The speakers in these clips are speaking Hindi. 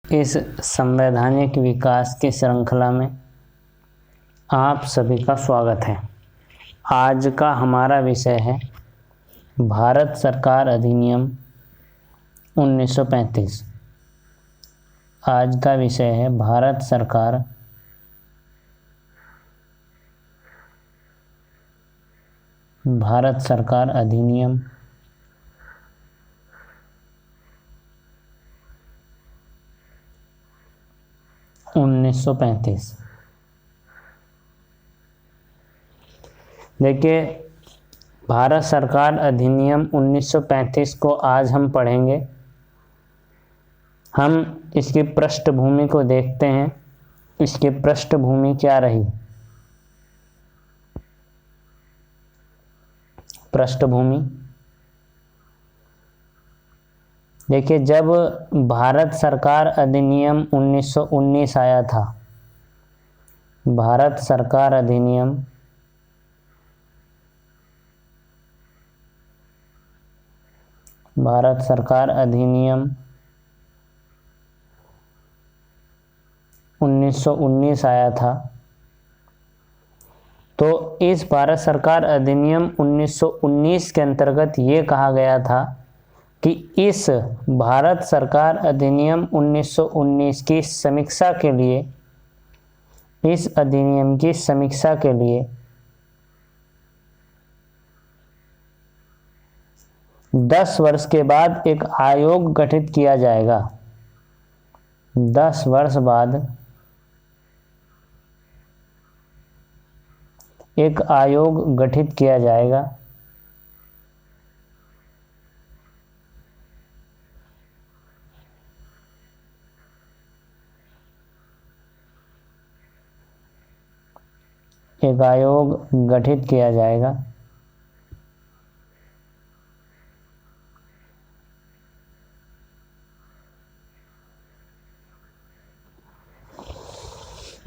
इस संवैधानिक विकास की श्रृंखला में आप सभी का स्वागत है। आज का हमारा विषय है भारत सरकार अधिनियम 1935। आज का विषय है भारत सरकार अधिनियम 1935। देखिए, भारत सरकार अधिनियम 1935 को आज हम पढ़ेंगे। हम इसकी पृष्ठभूमि को देखते हैं। इसकी पृष्ठभूमि क्या रही? पृष्ठभूमि देखिए, जब भारत सरकार अधिनियम 1919 आया था, भारत सरकार अधिनियम 1919 आया था, तो इस भारत सरकार अधिनियम 1919 के अंतर्गत ये कहा गया था कि इस भारत सरकार अधिनियम 1919 की समीक्षा के लिए, इस अधिनियम की समीक्षा के लिए 10 वर्ष के बाद एक आयोग गठित किया जाएगा। 10 वर्ष बाद एक आयोग गठित किया जाएगा। एक आयोग गठित किया जाएगा।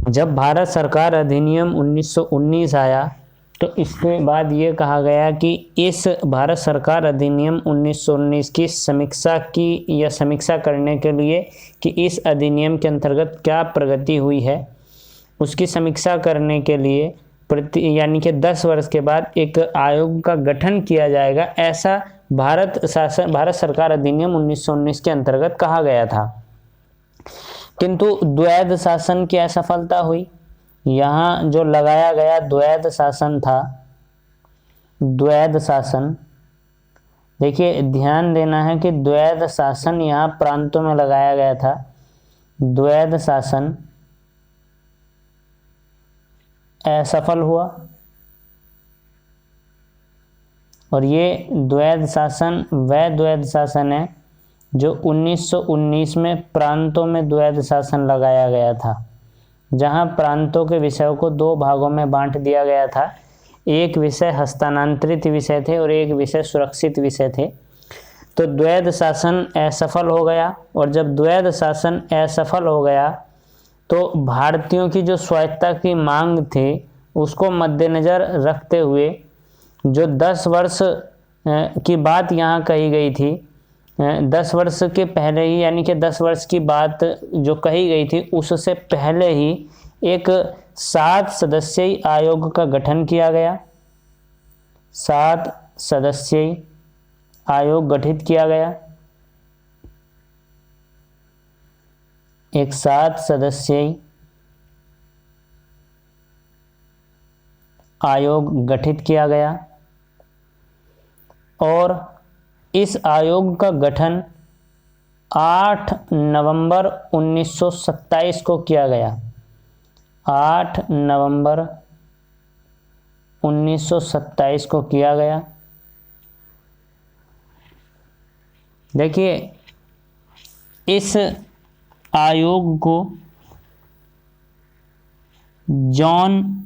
जब भारत सरकार अधिनियम 1919 आया तो इसके बाद ये कहा गया कि इस भारत सरकार अधिनियम 1919 की समीक्षा करने के लिए कि इस अधिनियम के अंतर्गत क्या प्रगति हुई है, उसकी समीक्षा करने के लिए यानी कि 10 वर्ष के बाद एक आयोग का गठन किया जाएगा। ऐसा भारत सरकार अधिनियम 1919 के अंतर्गत कहा गया था। किंतु द्वैध शासन की असफलता हुई। यहाँ जो लगाया गया द्वैध शासन था, द्वैध शासन, देखिए ध्यान देना है कि द्वैध शासन यहाँ प्रांतों में लगाया गया था। द्वैध शासन असफल हुआ और ये द्वैध शासन वह द्वैध शासन है जो 1919 में प्रांतों में द्वैध शासन लगाया गया था, जहां प्रांतों के विषयों को 2 भागों में बांट दिया गया था। एक विषय हस्तांतरित विषय थे और एक विषय सुरक्षित विषय थे। तो द्वैध शासन असफल हो गया, और जब द्वैध शासन असफल हो गया तो भारतीयों की जो स्वायत्तता की मांग थी उसको मद्देनज़र रखते हुए जो 10 वर्ष की बात यहाँ कही गई थी, 10 वर्ष के पहले ही, यानी कि 10 वर्ष की बात जो कही गई थी उससे पहले ही एक 7 सदस्यीय आयोग का गठन किया गया। 7 सदस्यीय आयोग गठित किया गया। एक 7 सदस्यीय आयोग गठित किया गया और इस आयोग का गठन 8 नवंबर 1927 को किया गया। 8 नवंबर 1927 को किया गया। देखिए, इस आयोग को जॉन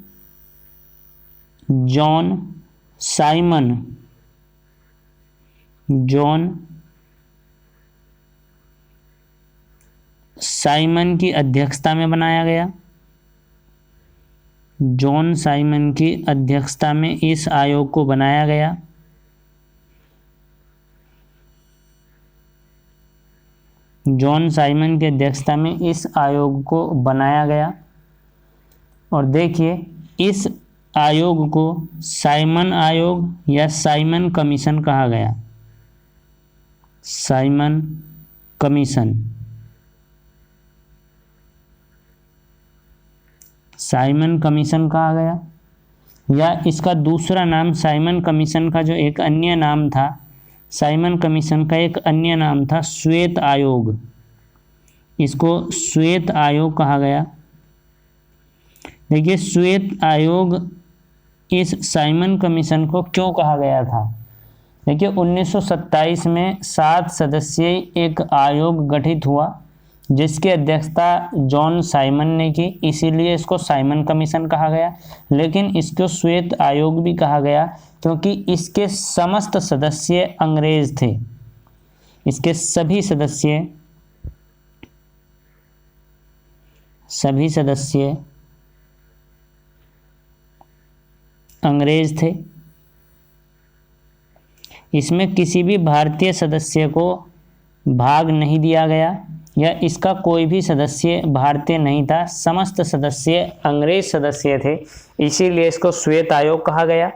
साइमन की अध्यक्षता में बनाया गया। जॉन साइमन की अध्यक्षता में इस आयोग को बनाया गया। जॉन साइमन की अध्यक्षता में इस आयोग को बनाया गया। और देखिए, इस आयोग को साइमन आयोग या साइमन कमीशन कहा गया। साइमन कमीशन, साइमन कमीशन कहा गया, या इसका दूसरा नाम साइमन कमीशन का जो एक अन्य नाम था, साइमन कमीशन का एक अन्य नाम था श्वेत आयोग। इसको श्वेत आयोग कहा गया। देखिए, श्वेत आयोग इस साइमन कमीशन को क्यों कहा गया था? देखिए, 1927 में 7 सदस्यीय एक आयोग गठित हुआ जिसकी अध्यक्षता जॉन साइमन ने की, इसीलिए इसको साइमन कमीशन कहा गया। लेकिन इसको श्वेत आयोग भी कहा गया क्योंकि इसके समस्त सदस्य अंग्रेज थे। इसके सभी सदस्य अंग्रेज थे। इसमें किसी भी भारतीय सदस्य को भाग नहीं दिया गया या इसका कोई भी सदस्य भारतीय नहीं था, समस्त सदस्य अंग्रेज सदस्य थे, इसीलिए इसको श्वेत आयोग कहा गया।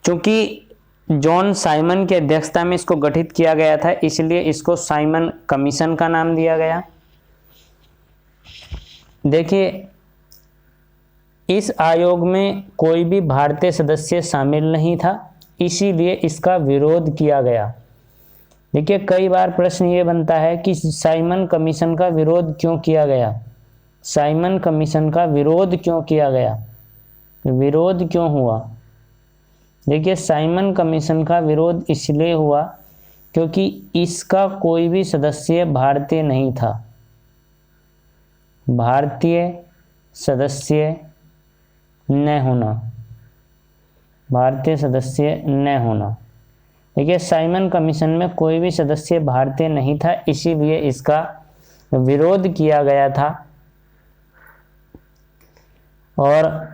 क्योंकि जॉन साइमन की अध्यक्षता में इसको गठित किया गया था, इसलिए इसको साइमन कमीशन का नाम दिया गया। देखिए, इस आयोग में कोई भी भारतीय सदस्य शामिल नहीं था, इसीलिए इसका विरोध किया गया। देखिए, कई बार प्रश्न ये बनता है कि साइमन कमीशन का विरोध क्यों किया गया? साइमन कमीशन का विरोध क्यों किया गया? विरोध क्यों हुआ? देखिए, साइमन कमीशन का विरोध इसलिए हुआ क्योंकि इसका कोई भी सदस्य भारतीय नहीं था। भारतीय सदस्य न होना, भारतीय सदस्य न होना। देखिए, साइमन कमीशन में कोई भी सदस्य भारतीय नहीं था, इसीलिए इसका विरोध किया गया था। और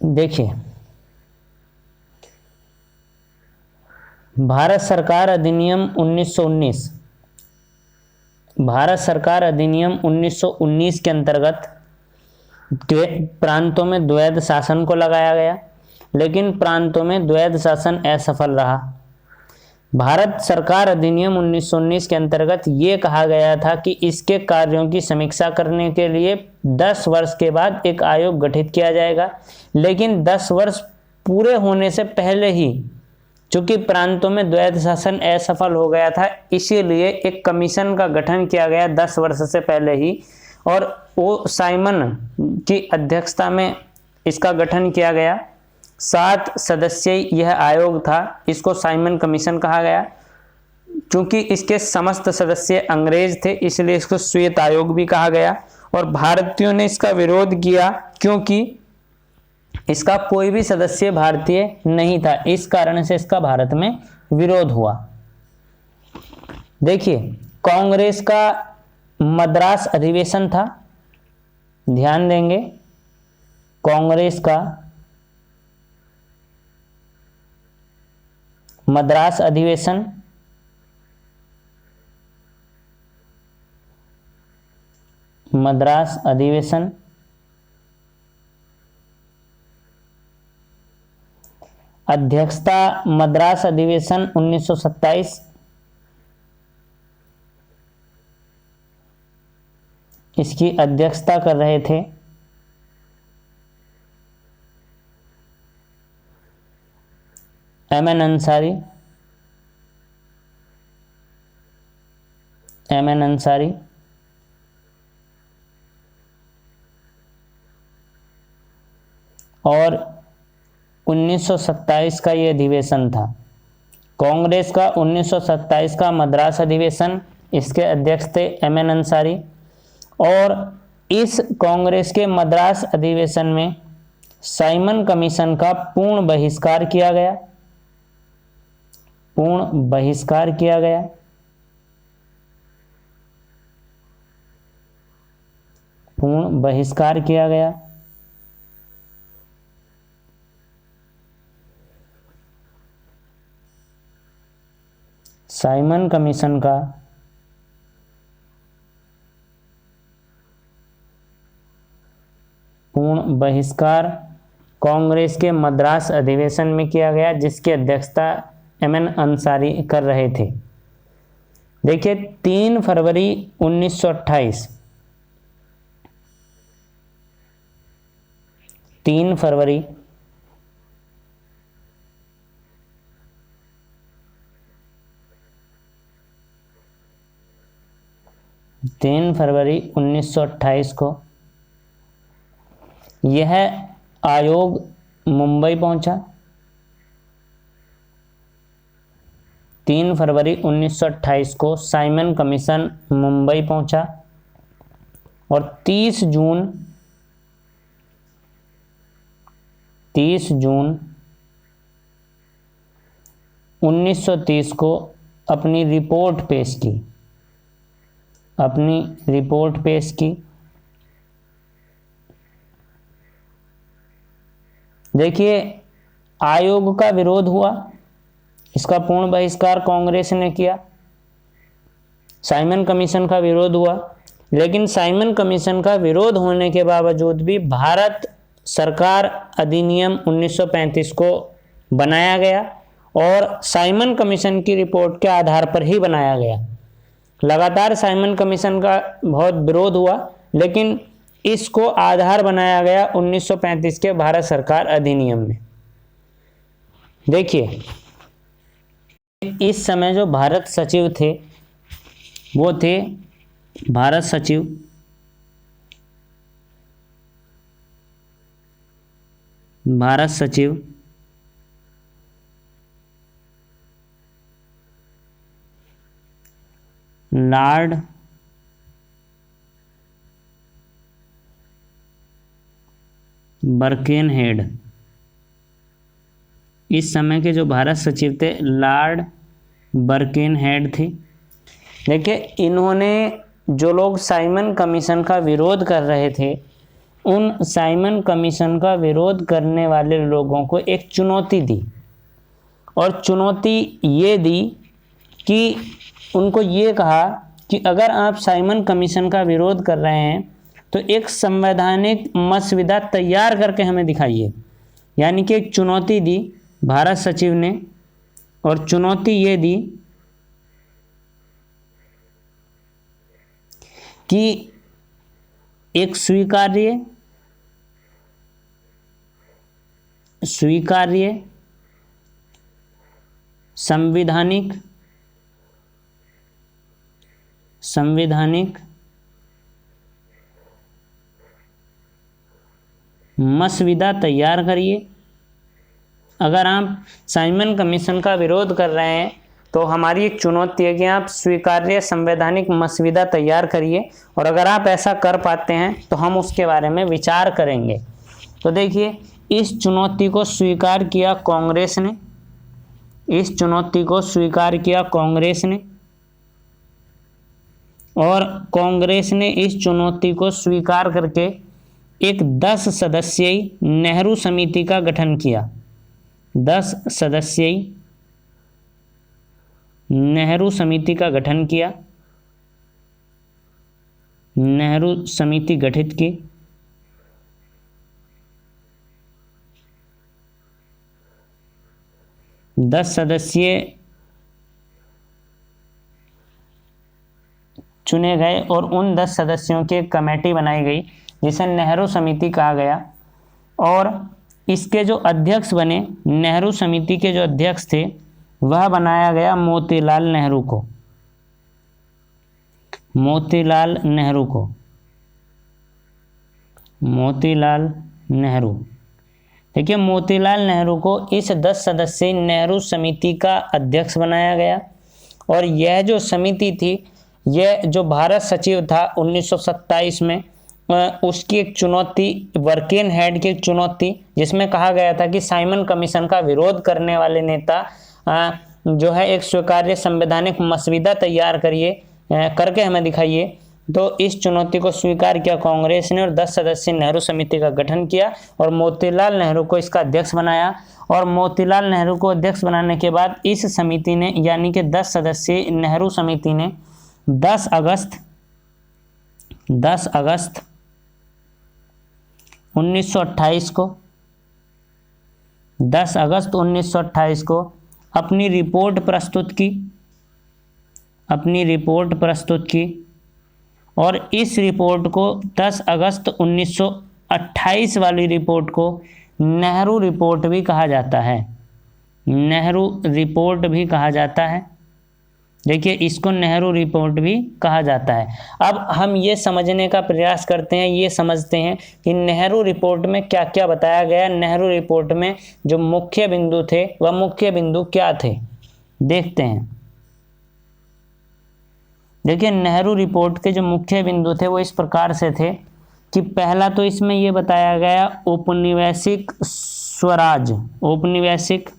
देखिए, भारत सरकार अधिनियम 1919, भारत सरकार अधिनियम 1919 के अंतर्गत के प्रांतों में द्वैध शासन को लगाया गया, लेकिन प्रांतों में द्वैध शासन असफल रहा। भारत सरकार अधिनियम 1919 के अंतर्गत ये कहा गया था कि इसके कार्यों की समीक्षा करने के लिए 10 वर्ष के बाद एक आयोग गठित किया जाएगा, लेकिन 10 वर्ष पूरे होने से पहले ही चूंकि प्रांतों में द्वैध शासन असफल हो गया था, इसीलिए एक कमीशन का गठन किया गया 10 वर्ष से पहले ही, और वो साइमन की अध्यक्षता में इसका गठन किया गया। 7 सदस्यीय यह आयोग था, इसको साइमन कमीशन कहा गया। चूंकि इसके समस्त सदस्य अंग्रेज थे, इसलिए इसको श्वेत आयोग भी कहा गया। और भारतीयों ने इसका विरोध किया क्योंकि इसका कोई भी सदस्य भारतीय नहीं था, इस कारण से इसका भारत में विरोध हुआ। देखिए, कांग्रेस का मद्रास अधिवेशन था, ध्यान देंगे, कांग्रेस का मद्रास अधिवेशन अध्यक्षता मद्रास अधिवेशन 1927, इसकी अध्यक्षता कर रहे थे एम एन अंसारी। और 1927 का ये अधिवेशन था कांग्रेस का। 1927 का मद्रास अधिवेशन, इसके अध्यक्ष थे एम एन अंसारी। और इस कांग्रेस के मद्रास अधिवेशन में साइमन कमीशन का पूर्ण बहिष्कार किया गया, पूर्ण बहिष्कार किया गया। पूर्ण बहिष्कार किया गया। साइमन कमीशन का पूर्ण बहिष्कार कांग्रेस के मद्रास अधिवेशन में किया गया, जिसकी अध्यक्षता एमएन अंसारी कर रहे थे। देखिए 3 फरवरी 1928, 3 फरवरी 1928 को यह आयोग मुंबई पहुंचा। 3 फरवरी 1928 को साइमन कमीशन मुंबई पहुंचा और 30 जून 1930 को अपनी रिपोर्ट पेश की। देखिए आयोग का विरोध हुआ, इसका पूर्ण बहिष्कार कांग्रेस ने किया। साइमन कमीशन का विरोध हुआ, लेकिन साइमन कमीशन का विरोध होने के बावजूद भी भारत सरकार अधिनियम 1935 को बनाया गया और साइमन कमीशन की रिपोर्ट के आधार पर ही बनाया गया। लगातार साइमन कमीशन का बहुत विरोध हुआ, लेकिन इसको आधार बनाया गया 1935 के भारत सरकार अधिनियम में। देखिए इस समय जो भारत सचिव थे वो थे भारत सचिव लॉर्ड बर्केनहेड। इस समय के जो भारत सचिव थे लॉर्ड बर्केनहेड थे। देखिए इन्होंने जो लोग साइमन कमीशन का विरोध कर रहे थे, उन साइमन कमीशन का विरोध करने वाले लोगों को एक चुनौती दी, और चुनौती ये दी कि उनको ये कहा कि अगर आप साइमन कमीशन का विरोध कर रहे हैं तो एक संवैधानिक मसविदा तैयार करके हमें दिखाइए। यानी कि एक चुनौती दी भारत सचिव ने, और चुनौती ये दी कि एक स्वीकार्य संवैधानिक मसविदा तैयार करिए। अगर आप साइमन कमीशन का विरोध कर रहे हैं तो हमारी एक चुनौती है कि आप स्वीकार्य संवैधानिक मसविदा तैयार करिए, और अगर आप ऐसा कर पाते हैं तो हम उसके बारे में विचार करेंगे। तो देखिए इस चुनौती को स्वीकार किया कांग्रेस ने, और कांग्रेस ने इस चुनौती को स्वीकार करके एक 10 सदस्यीय नेहरू समिति का गठन किया। 10 सदस्यीय नेहरू समिति का गठन किया, नेहरू समिति गठित की। दस सदस्यीय चुने गए और उन 10 सदस्यों की एक कमेटी बनाई गई जिसे नेहरू समिति कहा गया, और इसके जो अध्यक्ष बने, नेहरू समिति के जो अध्यक्ष थे वह बनाया गया मोतीलाल नेहरू। देखिए मोतीलाल नेहरू को इस 10 सदस्यीय नेहरू समिति का अध्यक्ष बनाया गया, और यह जो समिति थी, यह जो भारत सचिव था 1927 में, उसकी एक चुनौती, बर्केनहेड की एक चुनौती, जिसमें कहा गया था कि साइमन कमीशन का विरोध करने वाले नेता जो है एक स्वीकार्य संवैधानिक मसविदा तैयार करके हमें दिखाइए। तो इस चुनौती को स्वीकार किया कांग्रेस ने और 10 सदस्यीय नेहरू समिति का गठन किया और मोतीलाल नेहरू को इसका अध्यक्ष बनाया। और मोतीलाल नेहरू को अध्यक्ष बनाने के बाद इस समिति ने यानी कि 10 सदस्यीय नेहरू समिति ने 10 अगस्त 1928 को 10 अगस्त 1928 को अपनी रिपोर्ट प्रस्तुत की और इस रिपोर्ट को 10 अगस्त 1928 वाली रिपोर्ट को नेहरू रिपोर्ट भी कहा जाता है। नेहरू रिपोर्ट भी कहा जाता है। देखिए, इसको नेहरू रिपोर्ट भी कहा जाता है। अब हम ये समझने का प्रयास करते हैं, ये समझते हैं कि नेहरू रिपोर्ट में क्या क्या बताया गया। नेहरू रिपोर्ट में जो मुख्य बिंदु थे वह मुख्य बिंदु क्या थे, देखते हैं। देखिए, नेहरू रिपोर्ट के जो मुख्य बिंदु थे वो इस प्रकार से थे कि पहला तो इसमें ये बताया गया औपनिवेशिक स्वराज, औपनिवेशिक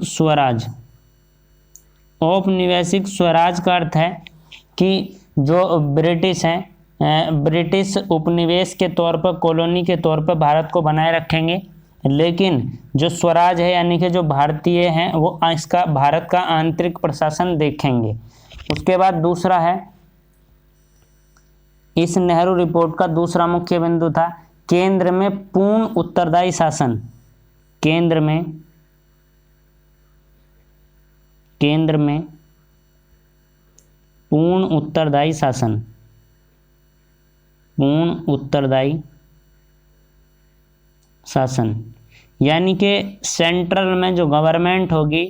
स्वराज। औपनिवेशिक स्वराज का अर्थ है कि जो ब्रिटिश हैं, ब्रिटिश उपनिवेश के तौर पर, कॉलोनी के तौर पर भारत को बनाए रखेंगे, लेकिन जो स्वराज है यानी कि जो भारतीय हैं वो इसका भारत का आंतरिक प्रशासन देखेंगे। उसके बाद दूसरा है, इस नेहरू रिपोर्ट का दूसरा मुख्य बिंदु था केंद्र में पूर्ण उत्तरदायी शासन। केंद्र में पूर्ण उत्तरदायी शासन, पूर्ण उत्तरदायी शासन यानी कि सेंट्रल में जो गवर्नमेंट होगी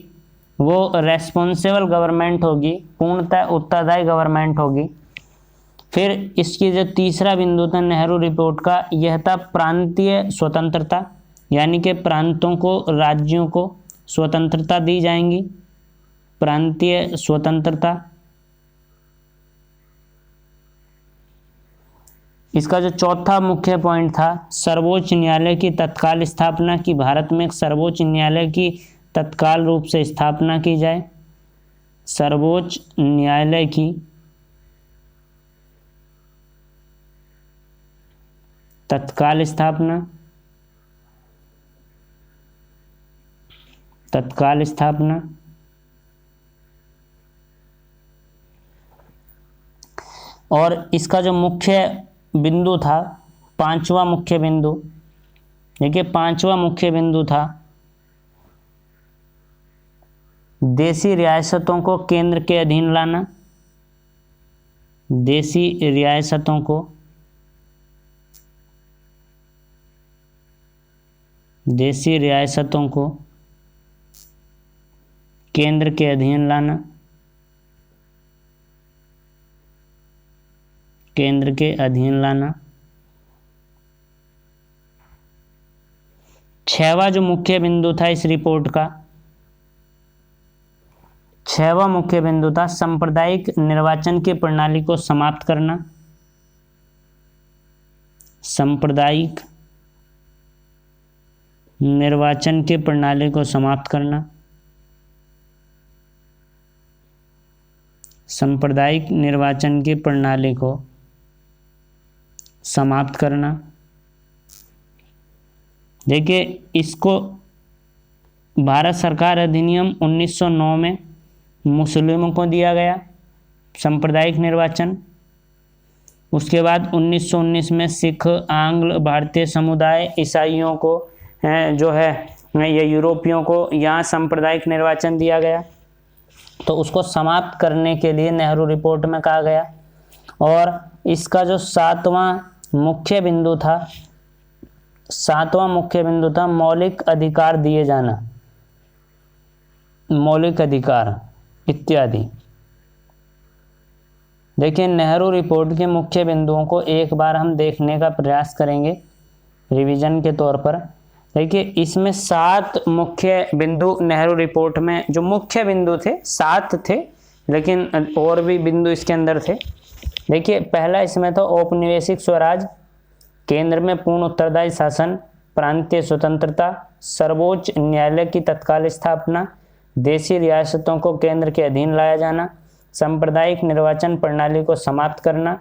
वो रेस्पॉन्सिबल गवर्नमेंट होगी, पूर्णतः उत्तरदायी गवर्नमेंट होगी। फिर इसकी जो तीसरा बिंदु था नेहरू रिपोर्ट का, यह था प्रांतीय स्वतंत्रता, यानी कि प्रांतों को, राज्यों को स्वतंत्रता दी जाएंगी, प्रांतीय स्वतंत्रता। इसका जो चौथा मुख्य पॉइंट था सर्वोच्च न्यायालय की तत्काल स्थापना, की भारत में एक सर्वोच्च न्यायालय की तत्काल रूप से स्थापना की जाए, सर्वोच्च न्यायालय की तत्काल स्थापना। और इसका जो मुख्य बिंदु था, पांचवा मुख्य बिंदु, देखिए पांचवा मुख्य बिंदु था देशी रियासतों को केंद्र के अधीन लाना, देशी रियासतों को केंद्र के अधीन लाना, केंद्र के अधीन लाना। छठवां जो मुख्य बिंदु था इस रिपोर्ट का, छठवां मुख्य बिंदु था सांप्रदायिक निर्वाचन की प्रणाली को समाप्त करना, सांप्रदायिक निर्वाचन की प्रणाली को समाप्त करना, सांप्रदायिक निर्वाचन की प्रणाली को समाप्त करना। देखिए, इसको भारत सरकार अधिनियम 1909 में मुस्लिमों को दिया गया सांप्रदायिक निर्वाचन। उसके बाद 1919 में सिख, आंग्ल, भारतीय समुदाय, ईसाइयों को जो है या यूरोपियों को यहाँ सांप्रदायिक निर्वाचन दिया गया, तो उसको समाप्त करने के लिए नेहरू रिपोर्ट में कहा गया। और इसका जो सातवां मुख्य बिंदु था मौलिक अधिकार दिए जाना, मौलिक अधिकार इत्यादि। देखिए, नेहरू रिपोर्ट के मुख्य बिंदुओं को एक बार हम देखने का प्रयास करेंगे रिवीजन के तौर पर। देखिए, इसमें 7 मुख्य बिंदु नेहरू रिपोर्ट में, जो मुख्य बिंदु थे 7 थे, लेकिन और भी बिंदु इसके अंदर थे। देखिए, पहला इसमें था औपनिवेशिक स्वराज, केंद्र में पूर्ण उत्तरदायी शासन, प्रांतीय स्वतंत्रता, सर्वोच्च न्यायालय की तत्काल स्थापना, देशी रियासतों को केंद्र के अधीन लाया जाना, सांप्रदायिक निर्वाचन प्रणाली को समाप्त करना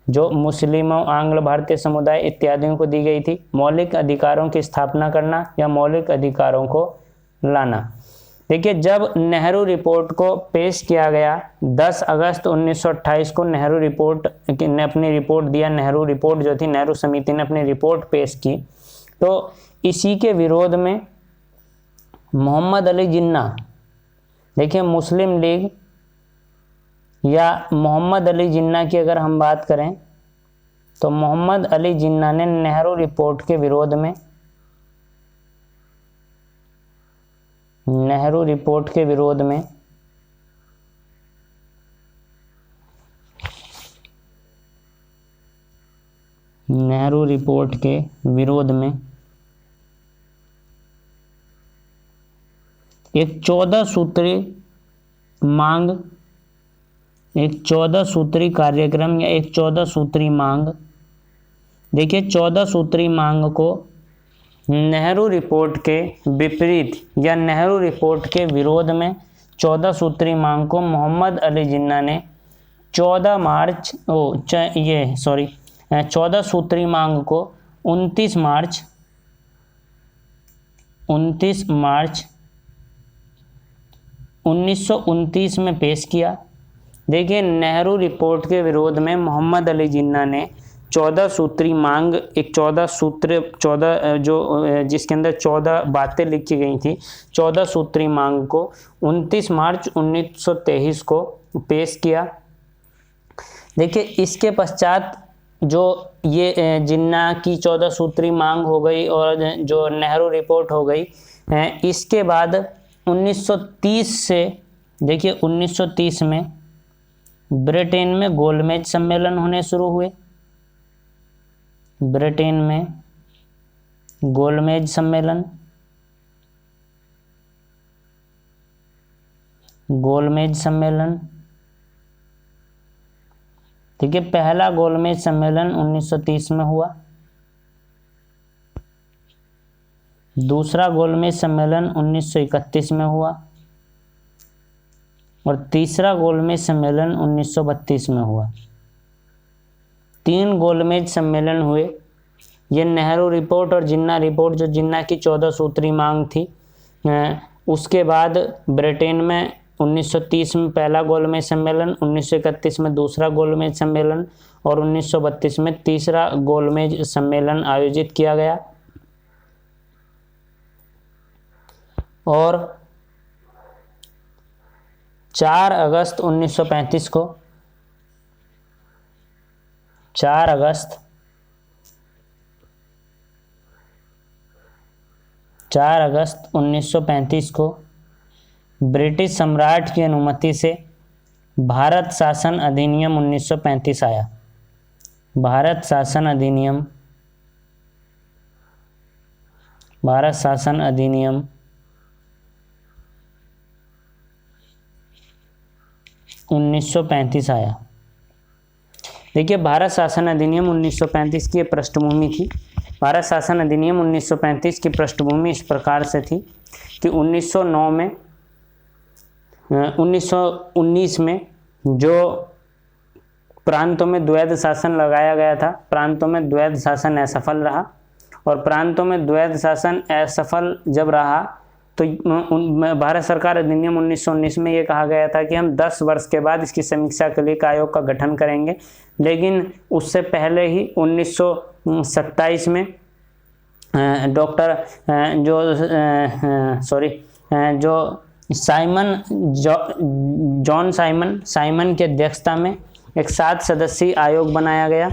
जो मुस्लिमों, आंग्ल भारतीय समुदाय इत्यादियों को दी गई थी, मौलिक अधिकारों की स्थापना करना या मौलिक अधिकारों को लाना। देखिए, जब नेहरू रिपोर्ट को पेश किया गया 10 अगस्त 1928 को नेहरू रिपोर्ट ने अपनी रिपोर्ट दिया, नेहरू रिपोर्ट जो थी, नेहरू समिति ने अपनी रिपोर्ट पेश की, तो इसी के विरोध में मोहम्मद अली जिन्ना, देखिए मुस्लिम लीग या मोहम्मद अली जिन्ना की अगर हम बात करें तो मोहम्मद अली जिन्ना ने नेहरू रिपोर्ट के विरोध में, नेहरू रिपोर्ट के विरोध में नेहरू रिपोर्ट के विरोध में एक 14 सूत्री मांग, एक 14 सूत्री कार्यक्रम या एक 14 सूत्री मांग, देखिए 14 सूत्री मांग को नेहरू रिपोर्ट के विपरीत या नेहरू रिपोर्ट के विरोध में 14 सूत्री मांग को मोहम्मद अली जिन्ना ने 14 सूत्री मांग को 29 मार्च 1929 में पेश किया। देखिए, नेहरू रिपोर्ट के विरोध में मोहम्मद अली जिन्ना ने 14 सूत्री मांग, एक 14 सूत्र 14 जो जिसके अंदर 14 बातें लिखी गई थी, 14 सूत्री मांग को 29 मार्च 1923 को पेश किया। देखिए, इसके पश्चात जो ये जिन्ना की 14 सूत्री मांग हो गई और जो नेहरू रिपोर्ट हो गई, इसके बाद 1930 से, देखिए 1930 में ब्रिटेन में गोलमेज सम्मेलन होने शुरू हुए। ब्रिटेन में गोलमेज सम्मेलन, गोलमेज सम्मेलन, ठीक है, पहला गोलमेज सम्मेलन 1930 में हुआ। दूसरा गोलमेज सम्मेलन 1931 में हुआ और तीसरा गोलमेज सम्मेलन 1932 में हुआ। 3 गोलमेज सम्मेलन हुए। ये नेहरू रिपोर्ट और जिन्ना रिपोर्ट, जो जिन्ना की 14 सूत्री मांग थी, उसके बाद ब्रिटेन में 1930 में पहला गोलमेज सम्मेलन, 1931 में दूसरा गोलमेज सम्मेलन और 1932 में तीसरा गोलमेज सम्मेलन आयोजित किया गया। और 4 अगस्त 1935 को 4 अगस्त 1935 को ब्रिटिश सम्राट की अनुमति से भारत शासन अधिनियम 1935 आया। भारत शासन अधिनियम 1935 आया। देखिए, भारत शासन अधिनियम 1935 की पृष्ठभूमि थी। भारत शासन अधिनियम 1935 की पृष्ठभूमि इस प्रकार से थी कि 1919 में जो प्रांतों में द्वैध शासन लगाया गया था, प्रांतों में द्वैध शासन असफल रहा और प्रांतों में द्वैध शासन असफल जब रहा तो भारत सरकार अधिनियम 1919 में ये कहा गया था कि हम 10 वर्ष के बाद इसकी समीक्षा के लिए एक आयोग का गठन करेंगे। लेकिन उससे पहले ही 1927 में जो जॉन साइमन की अध्यक्षता में एक 7 सदस्यीय आयोग बनाया गया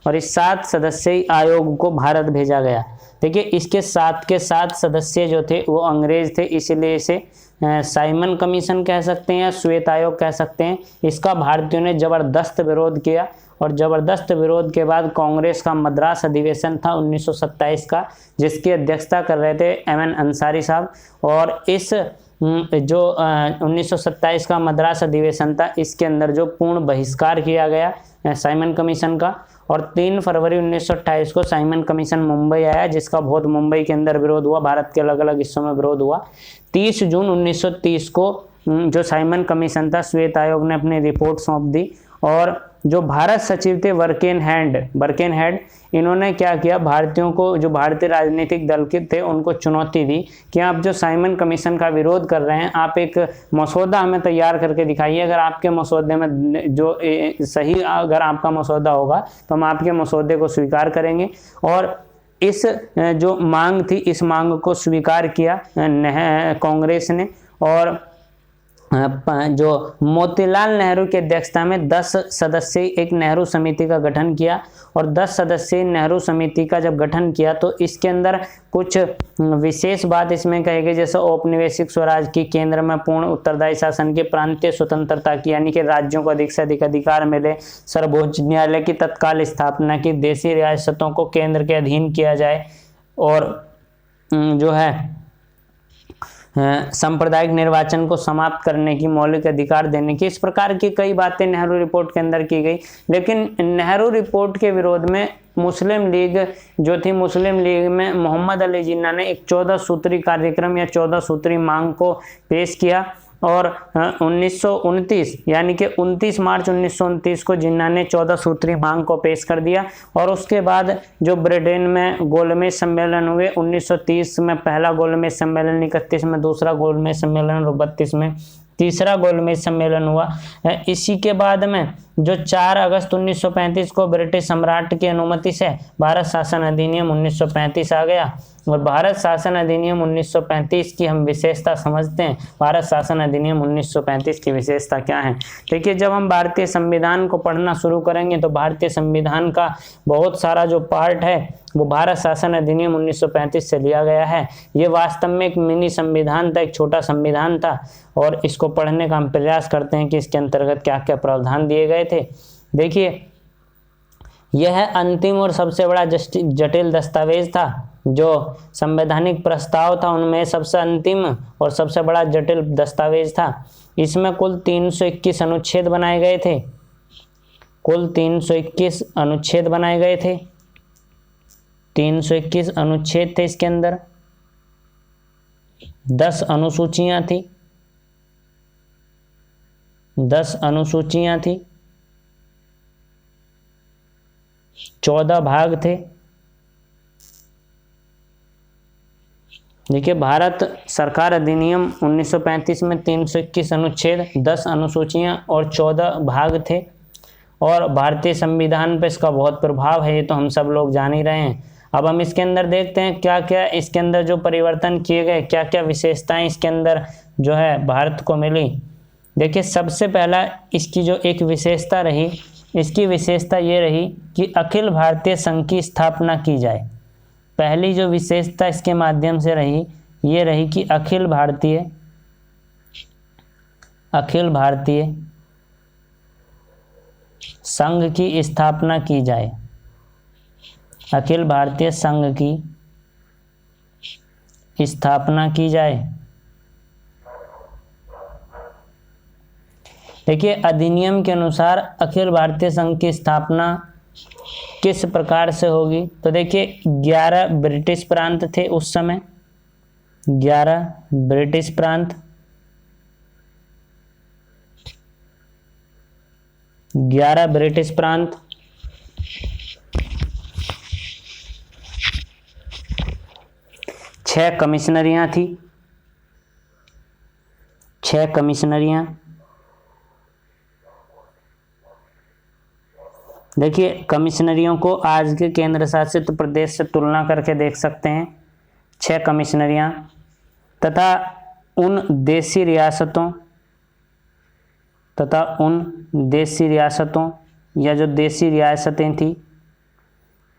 और इस 7 सदस्यीय आयोग को भारत भेजा गया। देखिए, इसके 7 के 7 सदस्य जो थे वो अंग्रेज थे, इसलिए इसे साइमन कमीशन कह सकते हैं या श्वेत आयोग कह सकते हैं। इसका भारतीयों ने ज़बरदस्त विरोध किया और ज़बरदस्त विरोध के बाद कांग्रेस का मद्रास अधिवेशन था 1927 का, जिसकी अध्यक्षता कर रहे थे एमएन अंसारी साहब। और इस जो 1927 का मद्रास अधिवेशन था, इसके अंदर जो पूर्ण बहिष्कार किया गया साइमन कमीशन का और 3 फरवरी 1928 को साइमन कमीशन मुंबई आया, जिसका बहुत मुंबई के अंदर विरोध हुआ, भारत के अलग अलग हिस्सों में विरोध हुआ। 30 जून 1930 को जो साइमन कमीशन था, श्वेत आयोग ने अपनी रिपोर्ट सौंप दी, और जो भारत सचिव थे बर्केनहेड, इन्होंने क्या किया, भारतीयों को, जो भारतीय राजनीतिक दल के थे, उनको चुनौती दी कि आप जो साइमन कमीशन का विरोध कर रहे हैं, आप एक मसौदा हमें तैयार करके दिखाइए। अगर आपके मसौदे में जो सही, अगर आपका मसौदा होगा तो हम आपके मसौदे को स्वीकार करेंगे। और इस जो मांग थी, इस मांग को स्वीकार किया कांग्रेस ने, और जो मोतीलाल नेहरू की अध्यक्षता में 10 सदस्यीय एक नेहरू समिति का गठन किया। और 10 सदस्यीय नेहरू समिति का जब गठन किया तो इसके अंदर कुछ विशेष बात इसमें कही गई, जैसे औपनिवेशिक स्वराज की, केंद्र में पूर्ण उत्तरदायी शासन की, प्रांतीय स्वतंत्रता की, यानी कि राज्यों को अधिक से अधिक अधिकार मिले, सर्वोच्च न्यायालय की तत्काल स्थापना की, देशी रियासतों को केंद्र के अधीन किया जाए, और जो है सांप्रदायिक निर्वाचन को समाप्त करने की, मौलिक अधिकार देने की, इस प्रकार की कई बातें नेहरू रिपोर्ट के अंदर की गई। लेकिन नेहरू रिपोर्ट के विरोध में मुस्लिम लीग जो थी, मुस्लिम लीग में मोहम्मद अली जिन्ना ने एक 14 सूत्री कार्यक्रम या 14 सूत्री मांग को पेश किया, और 1929 यानी कि 29 मार्च 1929 को जिन्ना ने 14 सूत्री मांग को पेश कर दिया। और उसके बाद जो ब्रिटेन में गोलमेज सम्मेलन हुए, 1930 में पहला गोलमेज सम्मेलन, 31 में दूसरा गोलमेज सम्मेलन और 32 में तीसरा गोलमेज सम्मेलन हुआ। इसी के बाद में जो 4 अगस्त 1935 को ब्रिटिश सम्राट की अनुमति से भारत शासन अधिनियम 1935 आ गया। और भारत शासन अधिनियम 1935 की हम विशेषता समझते हैं। भारत शासन अधिनियम 1935 की विशेषता क्या है? देखिए, जब हम भारतीय संविधान को पढ़ना शुरू करेंगे तो भारतीय संविधान का बहुत सारा जो पार्ट है वो भारत शासन अधिनियम 1935 से लिया गया है। ये वास्तव में एक मिनी संविधान था, एक छोटा संविधान था, और इसको पढ़ने का हम प्रयास करते हैं कि इसके अंतर्गत क्या क्या प्रावधान दिए गए थे। देखिए, यह अंतिम और सबसे बड़ा जटिल दस्तावेज था। जो संवैधानिक प्रस्ताव था उनमें सबसे अंतिम और सबसे बड़ा जटिल दस्तावेज था। इसमें कुल 321 अनुच्छेद बनाए गए थे। कुल 321 अनुच्छेद बनाए गए थे। 321 अनुच्छेद थे इसके अंदर। 10 अनुसूचियां थी। 10 अनुसूचियां थी। 14 भाग थे। देखिए, भारत सरकार अधिनियम 1935 में 321 अनुच्छेद, 10 अनुसूचियां और 14 भाग थे। और भारतीय संविधान पर इसका बहुत प्रभाव है, ये तो हम सब लोग जान ही रहे हैं। अब हम इसके अंदर देखते हैं क्या क्या इसके अंदर जो परिवर्तन किए गए, क्या क्या विशेषताएं इसके अंदर जो है भारत को मिली। देखिए, सबसे पहला इसकी जो एक विशेषता रही, इसकी विशेषता ये रही कि अखिल भारतीय संघ की स्थापना की जाए। पहली जो विशेषता इसके माध्यम से रही, ये रही कि अखिल भारतीय संघ की स्थापना की जाए। अखिल भारतीय संघ की स्थापना की जाए। देखिए, अधिनियम के अनुसार अखिल भारतीय संघ की स्थापना किस प्रकार से होगी? तो देखिए, 11 ब्रिटिश प्रांत थे उस समय। 11 ब्रिटिश प्रांत, 11 ब्रिटिश प्रांत, 6 कमिश्नरियां थी। 6 कमिश्नरियां। देखिए, कमिश्नरियों को आज के केंद्र शासित प्रदेश से तुलना करके देख सकते हैं। 6 कमिश्नरियां तथा उन देशी रियासतों या जो देशी रियासतें थी,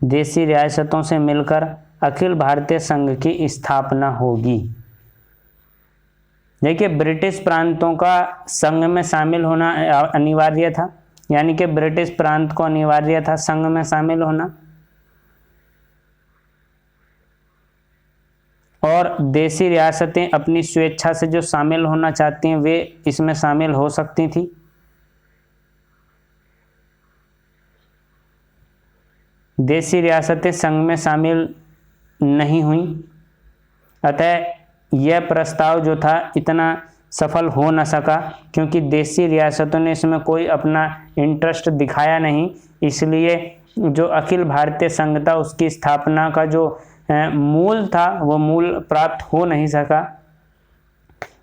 देशी रियासतों से मिलकर अखिल भारतीय संघ की स्थापना होगी। देखिए, ब्रिटिश प्रांतों का संघ में शामिल होना अनिवार्य था, यानी कि ब्रिटिश प्रांत को अनिवार्य था संघ में शामिल होना। और देशी रियासतें अपनी स्वेच्छा से जो शामिल होना चाहती हैं वे इसमें शामिल हो सकती थी। देशी रियासतें संघ में शामिल नहीं हुई, अतः यह प्रस्ताव जो था इतना सफल हो न सका, क्योंकि देशी रियासतों ने इसमें कोई अपना इंटरेस्ट दिखाया नहीं। इसलिए जो अखिल भारतीय संघ था उसकी स्थापना का जो मूल था वो मूल प्राप्त हो नहीं सका।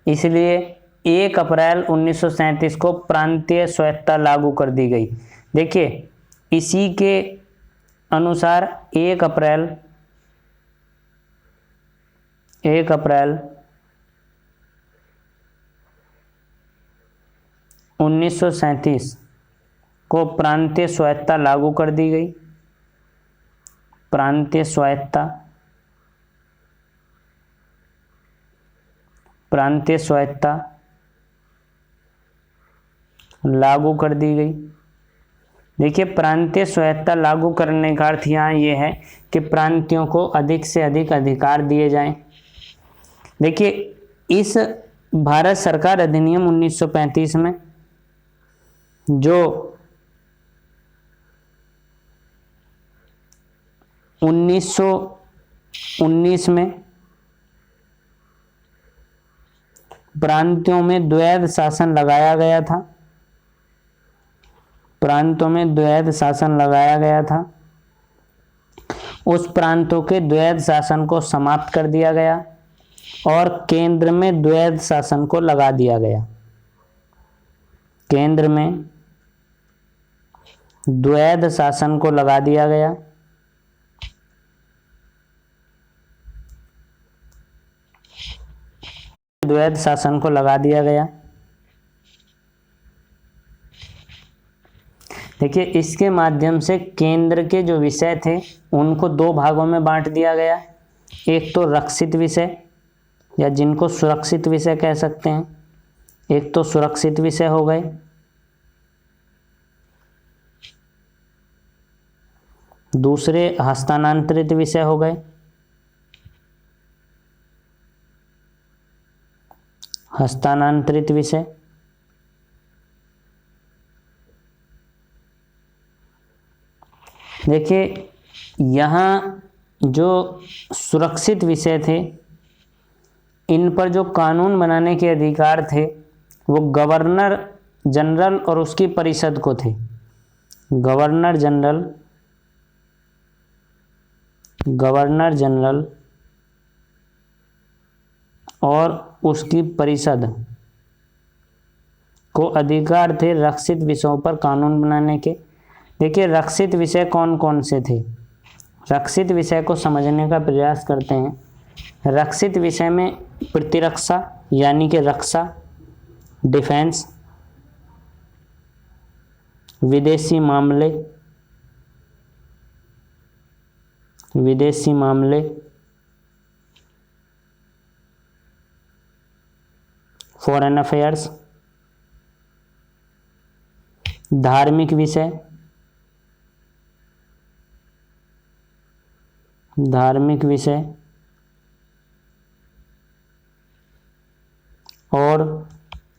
इसलिए 1 अप्रैल 1937 को प्रांतीय स्वायत्तता लागू कर दी गई। देखिए इसी के अनुसार 1 अप्रैल 1937 को प्रांतीय स्वायत्तता लागू कर दी गई। प्रांतीय स्वायत्तता लागू कर दी गई। देखिए प्रांतीय स्वायत्तता लागू करने का अर्थ यहाँ ये है कि प्रांतियों को अधिक से अधिक अधिकार दिए जाएं। देखिए इस भारत सरकार अधिनियम 1935 में जो 1919 में प्रांतों में द्वैध शासन लगाया गया था, उस प्रांतों के द्वैध शासन को समाप्त कर दिया गया और केंद्र में द्वैध शासन को लगा दिया गया। केंद्र में द्वैध शासन को लगा दिया गया। द्वैध शासन को लगा दिया गया। देखिए इसके माध्यम से केंद्र के जो विषय थे उनको 2 भागों में बांट दिया गया। एक तो रक्षित विषय या जिनको सुरक्षित विषय कह सकते हैं, एक तो सुरक्षित विषय हो गए, दूसरे हस्तांतरित विषय हो गए। हस्तांतरित विषय देखिए यहाँ जो सुरक्षित विषय थे इन पर जो कानून बनाने के अधिकार थे वो गवर्नर जनरल और उसकी परिषद को थे। गवर्नर जनरल और उसकी परिषद को अधिकार थे रक्षित विषयों पर कानून बनाने के। देखिए रक्षित विषय कौन कौन से थे, रक्षित विषय को समझने का प्रयास करते हैं। रक्षित विषय में प्रतिरक्षा यानी कि रक्षा, डिफेंस, विदेशी मामले, फॉरेन अफेयर्स, धार्मिक विषय और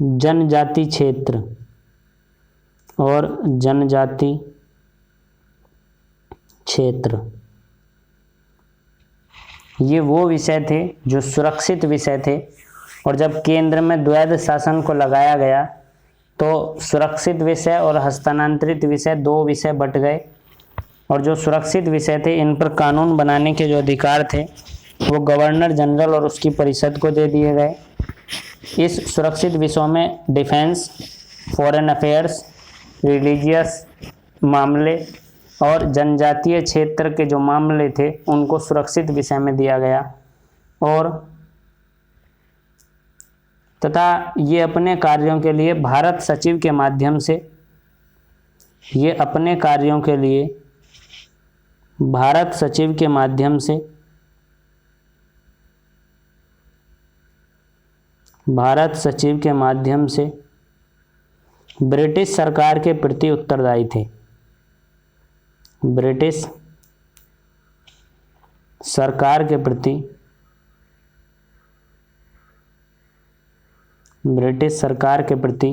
जनजाति क्षेत्र ये वो विषय थे जो सुरक्षित विषय थे। और जब केंद्र में द्वैध शासन को लगाया गया तो सुरक्षित विषय और हस्तांतरित विषय 2 विषय बट गए, और जो सुरक्षित विषय थे इन पर कानून बनाने के जो अधिकार थे वो गवर्नर जनरल और उसकी परिषद को दे दिए गए। इस सुरक्षित विषयों में डिफेंस, फॉरेन अफेयर्स, रिलीजियस मामले और जनजातीय क्षेत्र के जो मामले थे उनको सुरक्षित विषय में दिया गया। और तथा ये अपने कार्यों के लिए भारत सचिव के माध्यम से ब्रिटिश सरकार के प्रति उत्तरदायी थे। ब्रिटिश सरकार के प्रति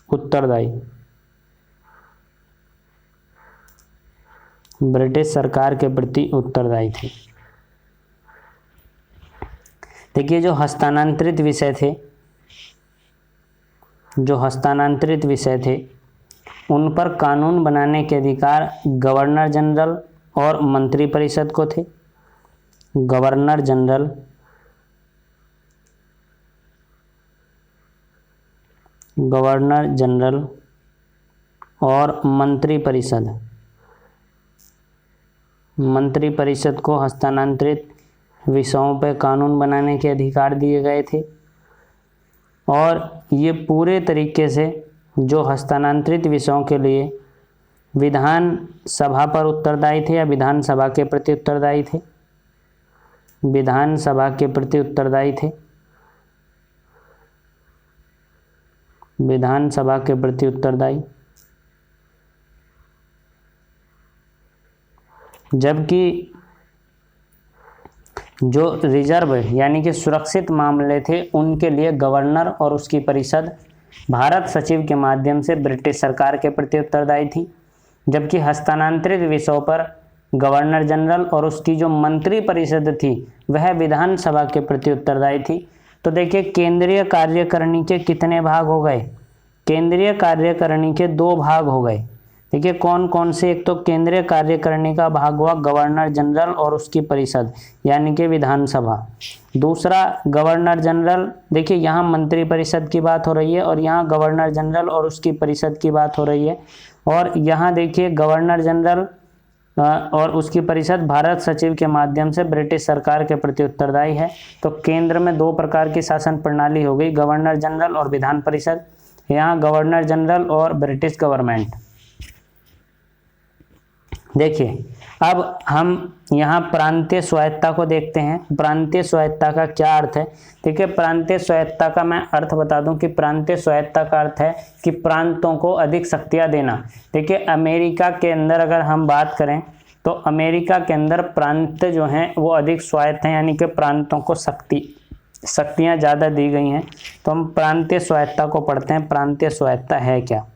उत्तरदायी। ब्रिटिश सरकार के प्रति उत्तरदायी थे। देखिए जो हस्तांतरित विषय थे उन पर कानून बनाने के अधिकार गवर्नर जनरल और मंत्रिपरिषद को थे। गवर्नर जनरल और मंत्रिपरिषद को हस्तांतरित विषयों पर कानून बनाने के अधिकार दिए गए थे। और ये पूरे तरीके से जो हस्तांतरित विषयों के लिए विधान सभा पर उत्तरदायी थे या विधानसभा के प्रति उत्तरदायी थे, विधानसभा के प्रति उत्तरदायी थे, विधानसभा के प्रति उत्तरदायी। जबकि जो रिजर्व यानी कि सुरक्षित मामले थे उनके लिए गवर्नर और उसकी परिषद भारत सचिव के माध्यम से ब्रिटिश सरकार के प्रति उत्तरदायी थी। जबकि हस्तांतरित विषयों पर गवर्नर जनरल और उसकी जो मंत्री परिषद थी वह विधानसभा के प्रति उत्तरदायी थी। तो देखिए केंद्रीय कार्यकारिणी के कितने भाग हो गए? केंद्रीय कार्यकारिणी के 2 भाग हो गए। देखिए कौन कौन से? एक तो केंद्रीय कार्यकारिणी का भाग हुआ गवर्नर जनरल और उसकी परिषद यानी कि विधानसभा। दूसरा गवर्नर जनरल, देखिए यहाँ मंत्री परिषद की बात हो रही है और यहाँ गवर्नर जनरल और उसकी परिषद की बात हो रही है। और यहाँ देखिए गवर्नर जनरल और उसकी परिषद भारत सचिव के माध्यम से ब्रिटिश सरकार के प्रति उत्तरदायी है। तो केंद्र में 2 प्रकार की शासन प्रणाली हो गई, गवर्नर जनरल और विधान परिषद। यहाँ गवर्नर जनरल और ब्रिटिश गवर्नमेंट। देखिए अब हम यहाँ प्रांतीय स्वायत्तता को देखते हैं। प्रांतीय स्वायत्तता का क्या अर्थ है? देखिए प्रांतीय स्वायत्तता का मैं अर्थ बता दूं कि प्रांतीय स्वायत्तता का अर्थ है कि प्रांतों को अधिक शक्तियाँ देना। देखिए अमेरिका के अंदर अगर हम बात करें तो अमेरिका के अंदर प्रांत जो हैं वो अधिक स्वायत्त हैं, यानी कि प्रांतों को शक्तियाँ ज़्यादा दी गई हैं। तो हम प्रांतीय स्वायत्तता को पढ़ते हैं। प्रांतीय स्वायत्तता है क्या?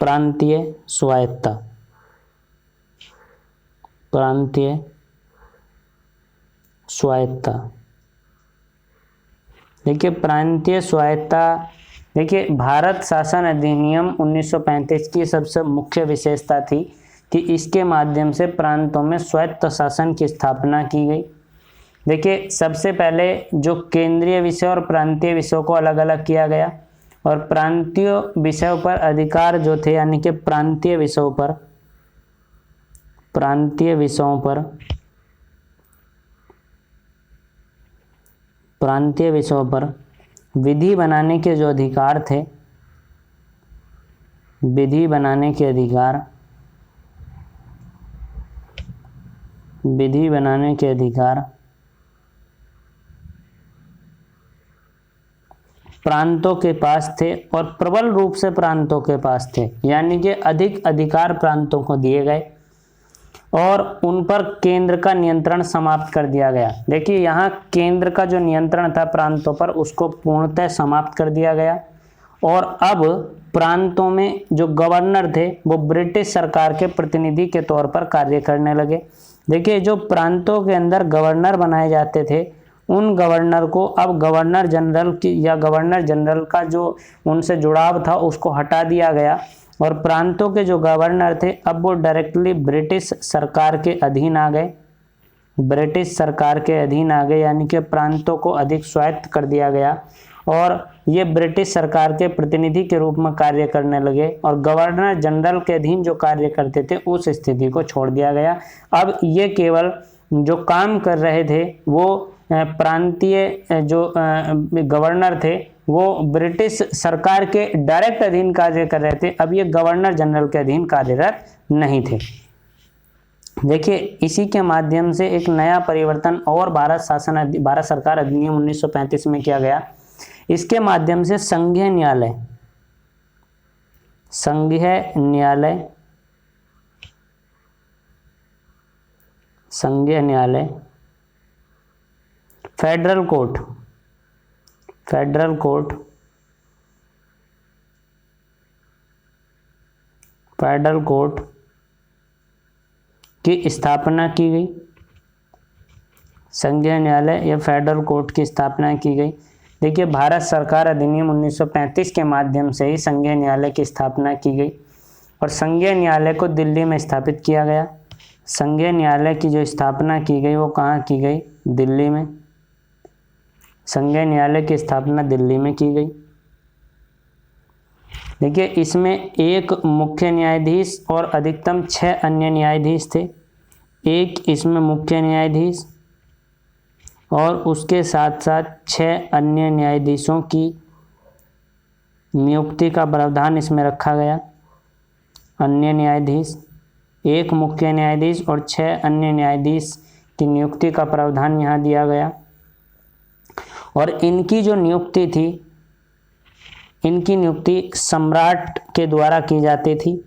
प्रांतीय स्वायत्तता, प्रांतीय स्वायत्तता। देखिए प्रांतीय स्वायत्तता, देखिए भारत शासन अधिनियम 1935 की सबसे मुख्य विशेषता थी कि इसके माध्यम से प्रांतों में स्वायत्त शासन की स्थापना की गई। देखिए सबसे पहले जो केंद्रीय विषय और प्रांतीय विषयों को अलग अलग किया गया और प्रांतीय विषयों पर अधिकार जो थे यानी कि प्रांतीय विषयों पर विधि बनाने के जो अधिकार थे, विधि बनाने के अधिकार प्रांतों के पास थे और प्रबल रूप से प्रांतों के पास थे, यानी कि अधिक अधिकार प्रांतों को दिए गए और उन पर केंद्र का नियंत्रण समाप्त कर दिया गया। देखिए यहाँ केंद्र का जो नियंत्रण था प्रांतों पर उसको पूर्णतः समाप्त कर दिया गया और अब प्रांतों में जो गवर्नर थे वो ब्रिटिश सरकार के प्रतिनिधि के तौर पर कार्य करने लगे। देखिए जो प्रांतों के अंदर गवर्नर बनाए जाते थे उन गवर्नर को अब गवर्नर जनरल का जो उनसे जुड़ाव था उसको हटा दिया गया और प्रांतों के जो गवर्नर थे अब वो डायरेक्टली ब्रिटिश सरकार के अधीन आ गए। यानी कि प्रांतों को अधिक स्वायत्त कर दिया गया और ये ब्रिटिश सरकार के प्रतिनिधि के रूप में कार्य करने लगे और गवर्नर जनरल के अधीन जो कार्य करते थे उस स्थिति को छोड़ दिया गया। अब ये केवल जो काम कर रहे थे वो प्रांतीय जो गवर्नर थे वो ब्रिटिश सरकार के डायरेक्ट अधीन कार्य कर रहे थे। अब ये गवर्नर जनरल के अधीन कार्यरत नहीं थे। देखिए इसी के माध्यम से एक नया परिवर्तन और भारत सरकार अधिनियम 1935 में किया गया। इसके माध्यम से संघीय न्यायालय, फेडरल कोर्ट की स्थापना की गई, संघीय न्यायालय या फेडरल कोर्ट की स्थापना की गई। देखिए, भारत सरकार अधिनियम 1935 के माध्यम से ही संघीय न्यायालय की स्थापना की गई और संघीय न्यायालय को दिल्ली में स्थापित किया गया। संघीय न्यायालय की जो स्थापना की गई वो कहाँ की गई? दिल्ली में। संघीय न्यायालय की स्थापना दिल्ली में की गई। देखिए, इसमें एक मुख्य न्यायाधीश और अधिकतम 6 अन्य न्यायाधीश थे। एक इसमें मुख्य न्यायाधीश और उसके साथ साथ 6 अन्य न्यायाधीशों की नियुक्ति का प्रावधान इसमें रखा गया। अन्य न्यायाधीश, एक मुख्य न्यायाधीश और 6 अन्य न्यायाधीश की नियुक्ति का प्रावधान यहाँ दिया गया। और इनकी जो नियुक्ति थी, इनकी नियुक्ति सम्राट के द्वारा की जाती थी,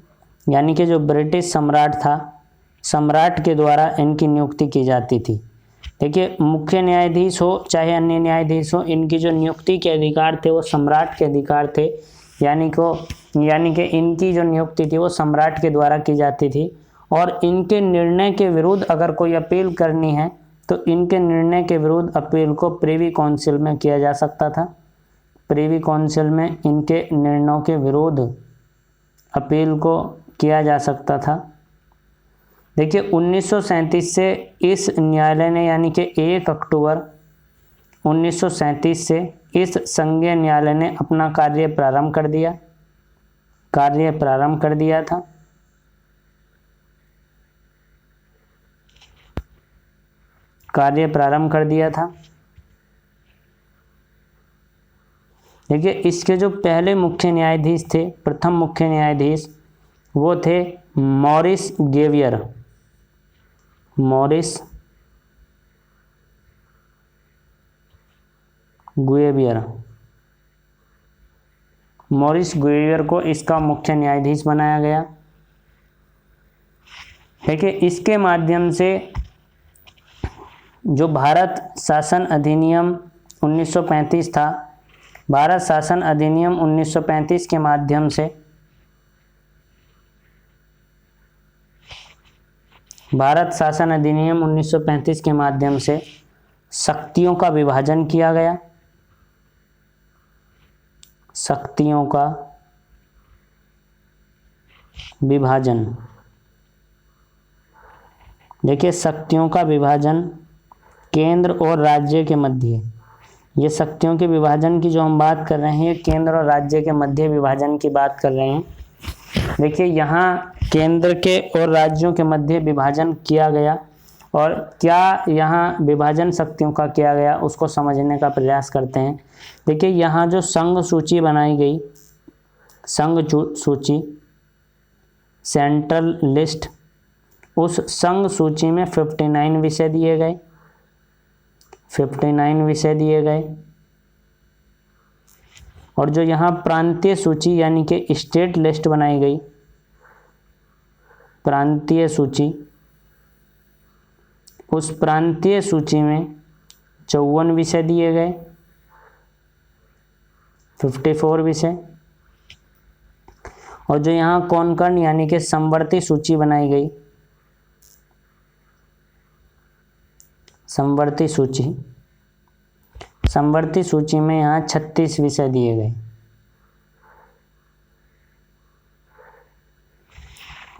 यानी कि जो ब्रिटिश सम्राट था, सम्राट के द्वारा इनकी नियुक्ति की जाती थी। देखिए, मुख्य न्यायाधीश हो चाहे अन्य न्यायाधीश हो, इनकी जो नियुक्ति के अधिकार थे वो सम्राट के अधिकार थे, यानी कि इनकी जो नियुक्ति थी वो सम्राट के द्वारा की जाती थी। और इनके निर्णय के विरुद्ध अगर कोई अपील करनी है तो इनके निर्णय के विरुद्ध अपील को प्रिवी काउंसिल में किया जा सकता था। प्रिवी काउंसिल में इनके निर्णयों के विरुद्ध अपील को किया जा सकता था। देखिए, 1937 से इस न्यायालय ने, यानी कि 1 अक्टूबर 1937 से इस संघीय न्यायालय ने अपना कार्य प्रारंभ कर दिया था। देखिए, इसके जो पहले मुख्य न्यायाधीश थे, प्रथम मुख्य न्यायाधीश, वो थे मॉरिस गुइवियर। मॉरिस गुइवियर को इसका मुख्य न्यायाधीश बनाया गया। देखिए, इसके माध्यम से जो भारत शासन अधिनियम 1935 था, भारत शासन अधिनियम 1935 के माध्यम से भारत शासन अधिनियम 1935 के माध्यम से शक्तियों का विभाजन किया गया। शक्तियों का विभाजन। देखिए, शक्तियों का विभाजन केंद्र और राज्य के मध्य, ये शक्तियों के विभाजन की जो हम बात कर रहे हैं, ये केंद्र और राज्य के मध्य विभाजन की बात कर रहे हैं। देखिए, यहाँ केंद्र के और राज्यों के मध्य विभाजन किया गया और क्या यहाँ विभाजन शक्तियों का किया गया उसको समझने का प्रयास करते हैं। देखिए, यहाँ जो संघ सूची बनाई गई, संघ सूची, सेंट्रल लिस्ट, उस संघ सूची में 59 विषय दिए गए। 59 विषय दिए गए। और जो यहाँ प्रांतीय सूची यानी कि स्टेट लिस्ट बनाई गई, प्रांतीय सूची, उस प्रांतीय सूची में 54 विषय दिए गए, 54 विषय। और जो यहाँ कॉनकर्ड यानी कि समवर्ती सूची बनाई गई, समवर्ती सूची में यहाँ 36 विषय दिए गए।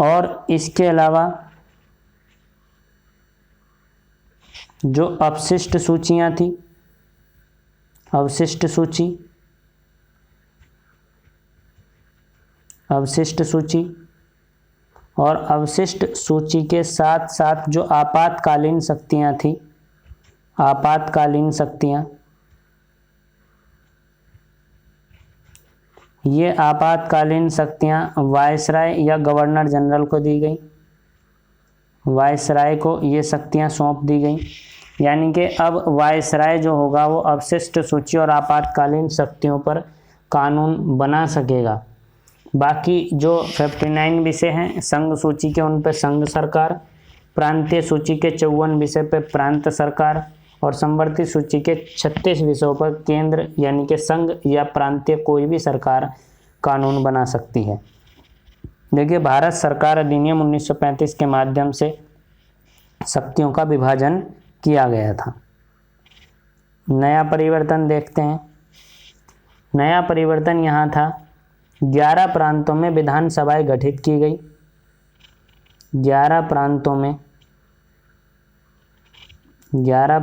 और इसके अलावा जो अवशिष्ट सूचियाँ थी, अवशिष्ट सूची और अवशिष्ट सूची के साथ साथ जो आपातकालीन शक्तियाँ थी, आपातकालीन शक्तियाँ, ये आपातकालीन शक्तियाँ वायसराय या गवर्नर जनरल को दी गई। वायसराय को ये शक्तियाँ सौंप दी गई, यानी कि अब वायसराय जो होगा वो अवशिष्ट सूची और आपातकालीन शक्तियों पर कानून बना सकेगा। बाकी जो 59 विषय हैं संघ सूची के, उन पर संघ सरकार, प्रांतीय सूची के 54 विषय पर प्रांत सरकार और समवर्ती सूची के 36 विषयों पर केंद्र यानी कि संघ या प्रांतीय कोई भी सरकार कानून बना सकती है। देखिए, भारत सरकार अधिनियम 1935 के माध्यम से शक्तियों का विभाजन किया गया था। नया परिवर्तन देखते हैं। नया परिवर्तन यहाँ था, 11 प्रांतों में विधानसभाएं गठित की गई। 11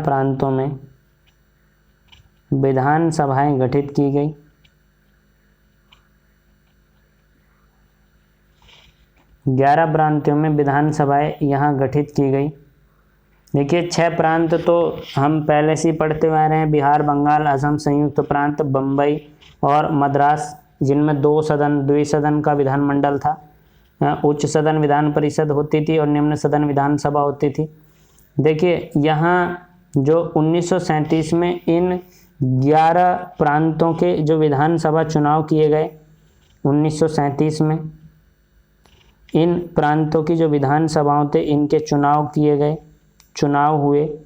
प्रांतों में विधानसभाएं गठित की गई। 11 प्रांतों में विधानसभाएं यहाँ गठित की गई। देखिए 6 प्रांत तो हम पहले से ही पढ़ते हुए आ रहे हैं, बिहार, बंगाल, असम, संयुक्त प्रांत, बम्बई और मद्रास, जिनमें द्विसदन का विधानमंडल था। उच्च सदन विधान परिषद होती थी और निम्न सदन विधानसभा होती थी। देखिए यहाँ जो 1937 में इन 11 प्रांतों के जो विधानसभा चुनाव किए गए, 1937 में इन प्रांतों की जो विधानसभाओं थे इनके चुनाव किए गए, चुनाव हुए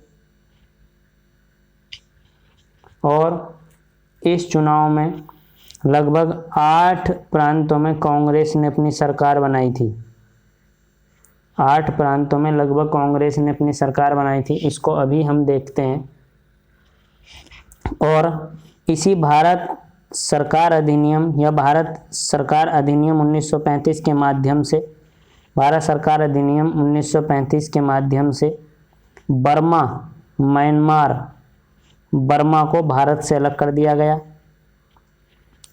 और इस चुनाव में लगभग 8 प्रांतों में कांग्रेस ने अपनी सरकार बनाई थी। 8 प्रांतों में लगभग कांग्रेस ने अपनी सरकार बनाई थी। इसको अभी हम देखते हैं। और इसी भारत सरकार अधिनियम या भारत सरकार अधिनियम 1935 के माध्यम से, भारत सरकार अधिनियम 1935 के माध्यम से बर्मा, म्यांमार, बर्मा को भारत से अलग कर दिया गया।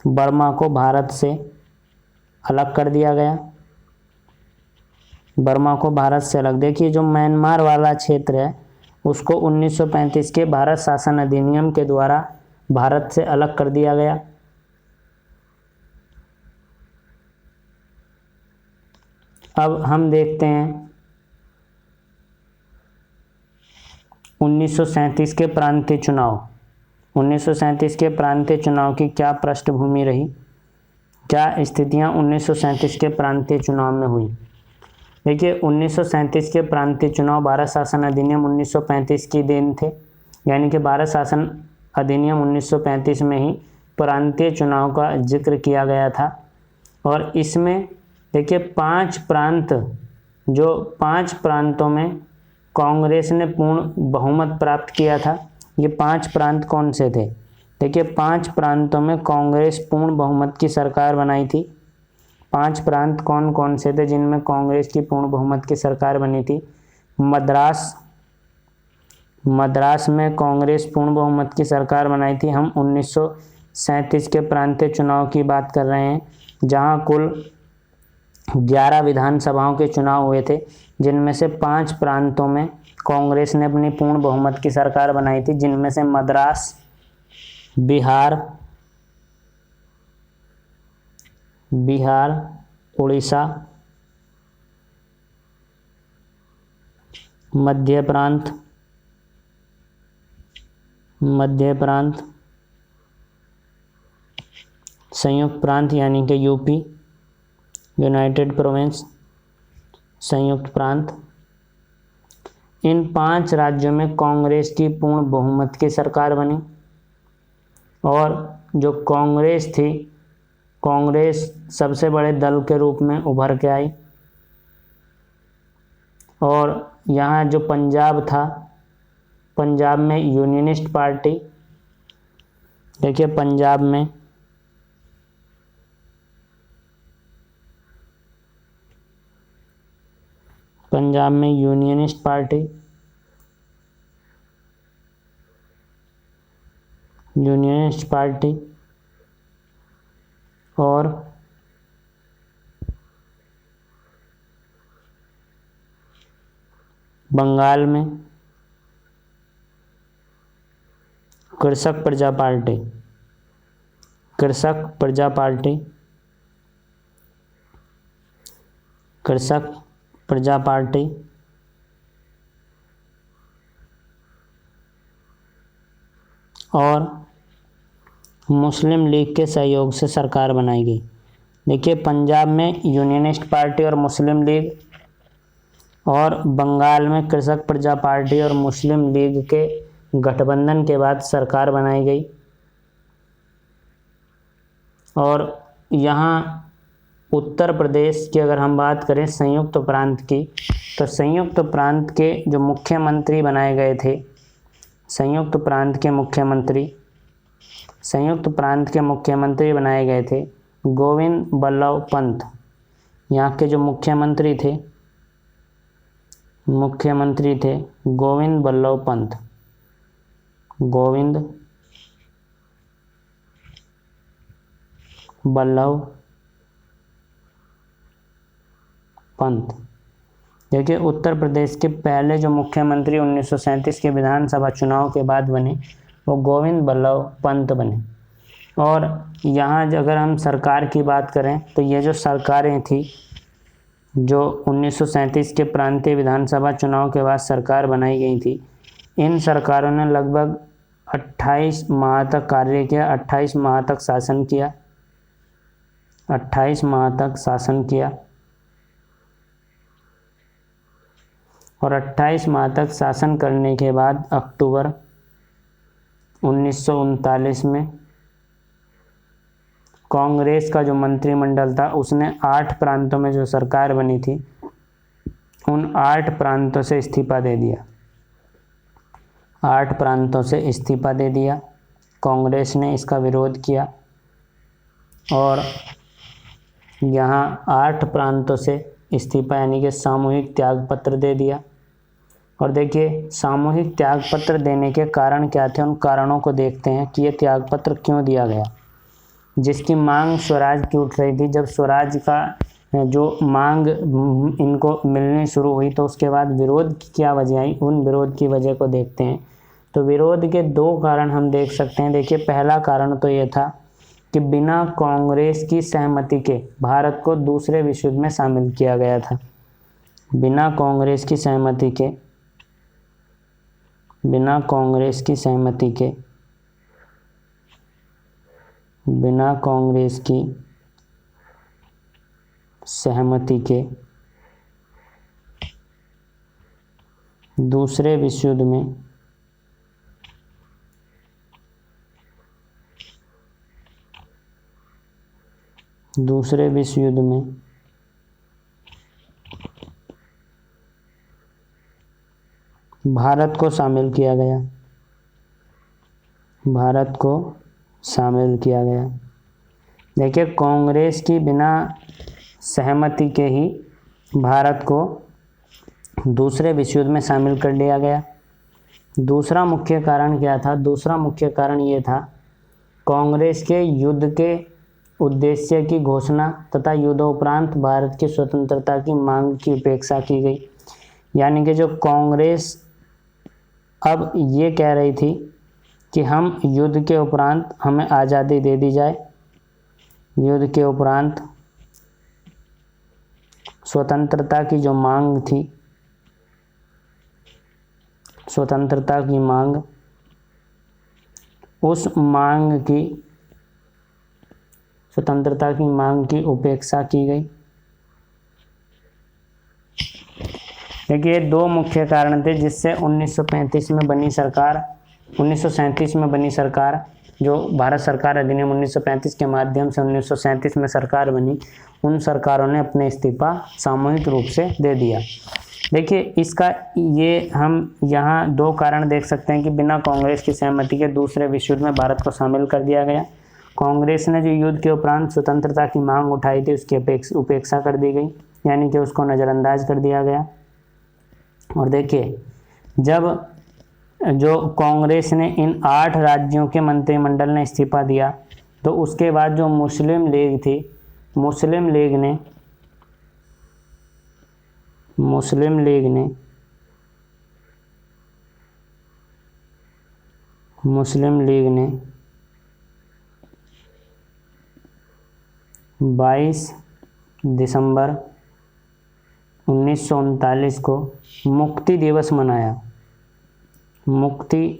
बर्मा को भारत से अलग कर दिया गया। बर्मा को भारत से अलग। देखिए जो म्यांमार वाला क्षेत्र है उसको 1935 के भारत शासन अधिनियम के द्वारा भारत से अलग कर दिया गया। अब हम देखते हैं 1937 के प्रांतीय चुनाव। 1937 के प्रांतीय चुनाव की क्या पृष्ठभूमि रही, क्या स्थितियां 1937 के प्रांतीय चुनाव में हुई। देखिए 1937 के प्रांतीय चुनाव भारत शासन अधिनियम 1935 की देन थे, यानी कि भारत शासन अधिनियम 1935 में ही प्रांतीय चुनाव का जिक्र किया गया था। और इसमें देखिए 5 प्रांत, जो 5 प्रांतों में कांग्रेस ने पूर्ण बहुमत प्राप्त किया था। ये 5 प्रांत कौन से थे? देखिए 5 प्रांतों में कांग्रेस पूर्ण बहुमत की सरकार बनाई थी। 5 प्रांत कौन कौन से थे जिनमें कांग्रेस की पूर्ण बहुमत की सरकार बनी थी? मद्रास में कांग्रेस पूर्ण बहुमत की सरकार बनाई थी। हम 1937 के प्रांतीय चुनाव की बात कर रहे हैं, जहां कुल 11 विधानसभाओं के चुनाव हुए थे, जिनमें से 5 प्रांतों में कांग्रेस ने अपनी पूर्ण बहुमत की सरकार बनाई थी, जिनमें से मद्रास, बिहार, उड़ीसा, मध्य प्रांत, संयुक्त प्रांत यानी कि यूपी, यूनाइटेड प्रोविंस, संयुक्त प्रांत। इन 5 राज्यों में कांग्रेस की पूर्ण बहुमत की सरकार बनी। और जो कांग्रेस थी, कांग्रेस सबसे बड़े दल के रूप में उभर के आई। और यहाँ जो पंजाब था, पंजाब में यूनियनिस्ट पार्टी, देखिए पंजाब में यूनियनिस्ट पार्टी और बंगाल में कृषक प्रजा पार्टी और मुस्लिम लीग के सहयोग से सरकार बनाई गई। देखिए पंजाब में यूनियनिस्ट पार्टी और मुस्लिम लीग, और बंगाल में कृषक प्रजा पार्टी और मुस्लिम लीग के गठबंधन के बाद सरकार बनाई गई। और यहाँ उत्तर प्रदेश की अगर हम बात करें संयुक्त प्रांत की, तो संयुक्त प्रांत के जो मुख्यमंत्री बनाए गए थे, संयुक्त प्रांत के मुख्यमंत्री बनाए गए थे गोविंद बल्लभ पंत। यहाँ के जो मुख्यमंत्री थे गोविंद बल्लभ पंत। गोविंद बल्लभ पंत। देखिए उत्तर प्रदेश के पहले जो मुख्यमंत्री 1937 के विधानसभा चुनाव के बाद बने वो गोविंद बल्लभ पंत बने। और यहाँ अगर हम सरकार की बात करें तो ये जो सरकारें थी जो 1937 के प्रांतीय विधानसभा चुनाव के बाद सरकार बनाई गई थी, इन सरकारों ने लगभग 28 माह तक कार्य किया, 28 माह तक शासन किया, 28 माह तक शासन किया। और 28 माह तक शासन करने के बाद अक्टूबर 1939 में कांग्रेस का जो मंत्रिमंडल था उसने 8 प्रांतों में जो सरकार बनी थी उन 8 प्रांतों से इस्तीफा दे दिया। 8 प्रांतों से इस्तीफा दे दिया। कांग्रेस ने इसका विरोध किया और यहाँ 8 प्रांतों से इस्तीफा यानी कि सामूहिक त्यागपत्र दे दिया। और देखिए सामूहिक त्यागपत्र देने के कारण क्या थे, उन कारणों को देखते हैं कि ये त्यागपत्र क्यों दिया गया। जिसकी मांग स्वराज की उठ रही थी, जब स्वराज का जो मांग इनको मिलनी शुरू हुई तो उसके बाद विरोध की क्या वजह आई, उन विरोध की वजह को देखते हैं। तो विरोध के 2 कारण हम देख सकते हैं। देखिए पहला कारण तो ये था कि बिना कांग्रेस की सहमति के भारत को दूसरे विश्व युद्ध में शामिल किया गया था। बिना कांग्रेस की सहमति के बिना कांग्रेस की सहमति के दूसरे विश्व युद्ध में भारत को शामिल किया गया। देखिए कांग्रेस की बिना सहमति के ही भारत को दूसरे विश्व युद्ध में शामिल कर लिया गया। दूसरा मुख्य कारण क्या था? दूसरा मुख्य कारण ये था कांग्रेस के युद्ध के उद्देश्य की घोषणा तथा युद्धोपरांत भारत की स्वतंत्रता की मांग की उपेक्षा की गई। यानी कि जो कांग्रेस अब ये कह रही थी कि हम युद्ध के उपरांत हमें आज़ादी दे दी जाए, युद्ध के उपरांत स्वतंत्रता की जो मांग थी, स्वतंत्रता की मांग, उस मांग की स्वतंत्रता की मांग की उपेक्षा की गई। देखिए 2 मुख्य कारण थे जिससे 1937 में बनी सरकार जो भारत सरकार अधिनियम 1935 के माध्यम से 1937 में सरकार बनी, उन सरकारों ने अपने इस्तीफा सामूहिक रूप से दे दिया। देखिए इसका ये हम यहाँ 2 कारण देख सकते हैं कि बिना कांग्रेस की सहमति के दूसरे विश्व युद्ध में भारत को शामिल कर दिया गया। कांग्रेस ने जो युद्ध के उपरांत स्वतंत्रता की मांग उठाई थी उसकी उपेक्षा कर दी गई, यानी कि उसको नज़रअंदाज कर दिया गया। और देखिए जब जो कांग्रेस ने इन 8 राज्यों के मंत्रिमंडल ने इस्तीफा दिया तो उसके बाद जो मुस्लिम लीग थी, मुस्लिम लीग ने 22 दिसंबर 1939 को मुक्ति दिवस मनाया। मुक्ति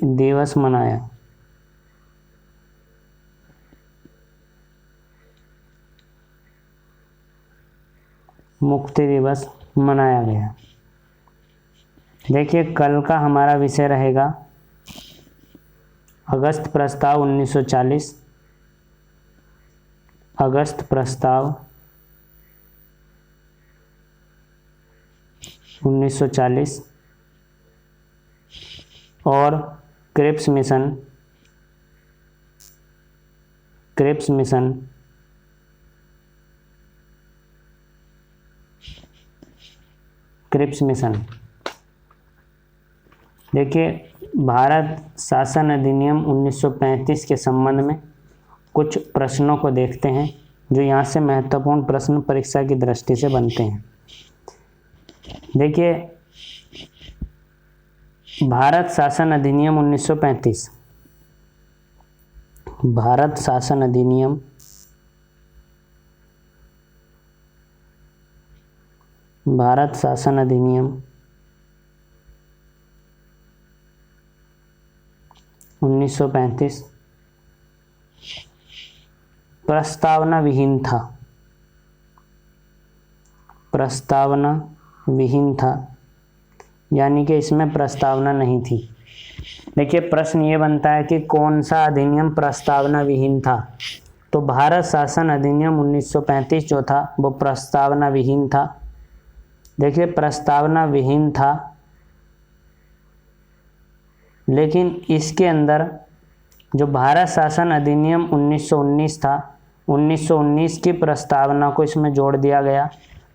दिवस मनाया गया। देखिए कल का हमारा विषय रहेगा अगस्त प्रस्ताव 1940। अगस्त प्रस्ताव 1940 और क्रिप्स मिशन 1935 देखिए, भारत शासन अधिनियम 1935 के संबंध में कुछ प्रश्नों को देखते हैं जो यहाँ से महत्वपूर्ण प्रश्न परीक्षा की दृष्टि से बनते हैं। देखिए, भारत शासन अधिनियम 1935, भारत शासन अधिनियम 1935 प्रस्तावना विहीन था, यानी कि इसमें प्रस्तावना नहीं थी। देखिए, प्रश्न ये बनता है कि कौन सा अधिनियम प्रस्तावना विहीन था। तो भारत शासन अधिनियम 1935 जो था वो प्रस्तावना विहीन था। देखिए, प्रस्तावना विहीन था, लेकिन इसके अंदर जो भारत शासन अधिनियम 1919 था, 1919 की प्रस्तावना को इसमें जोड़ दिया गया।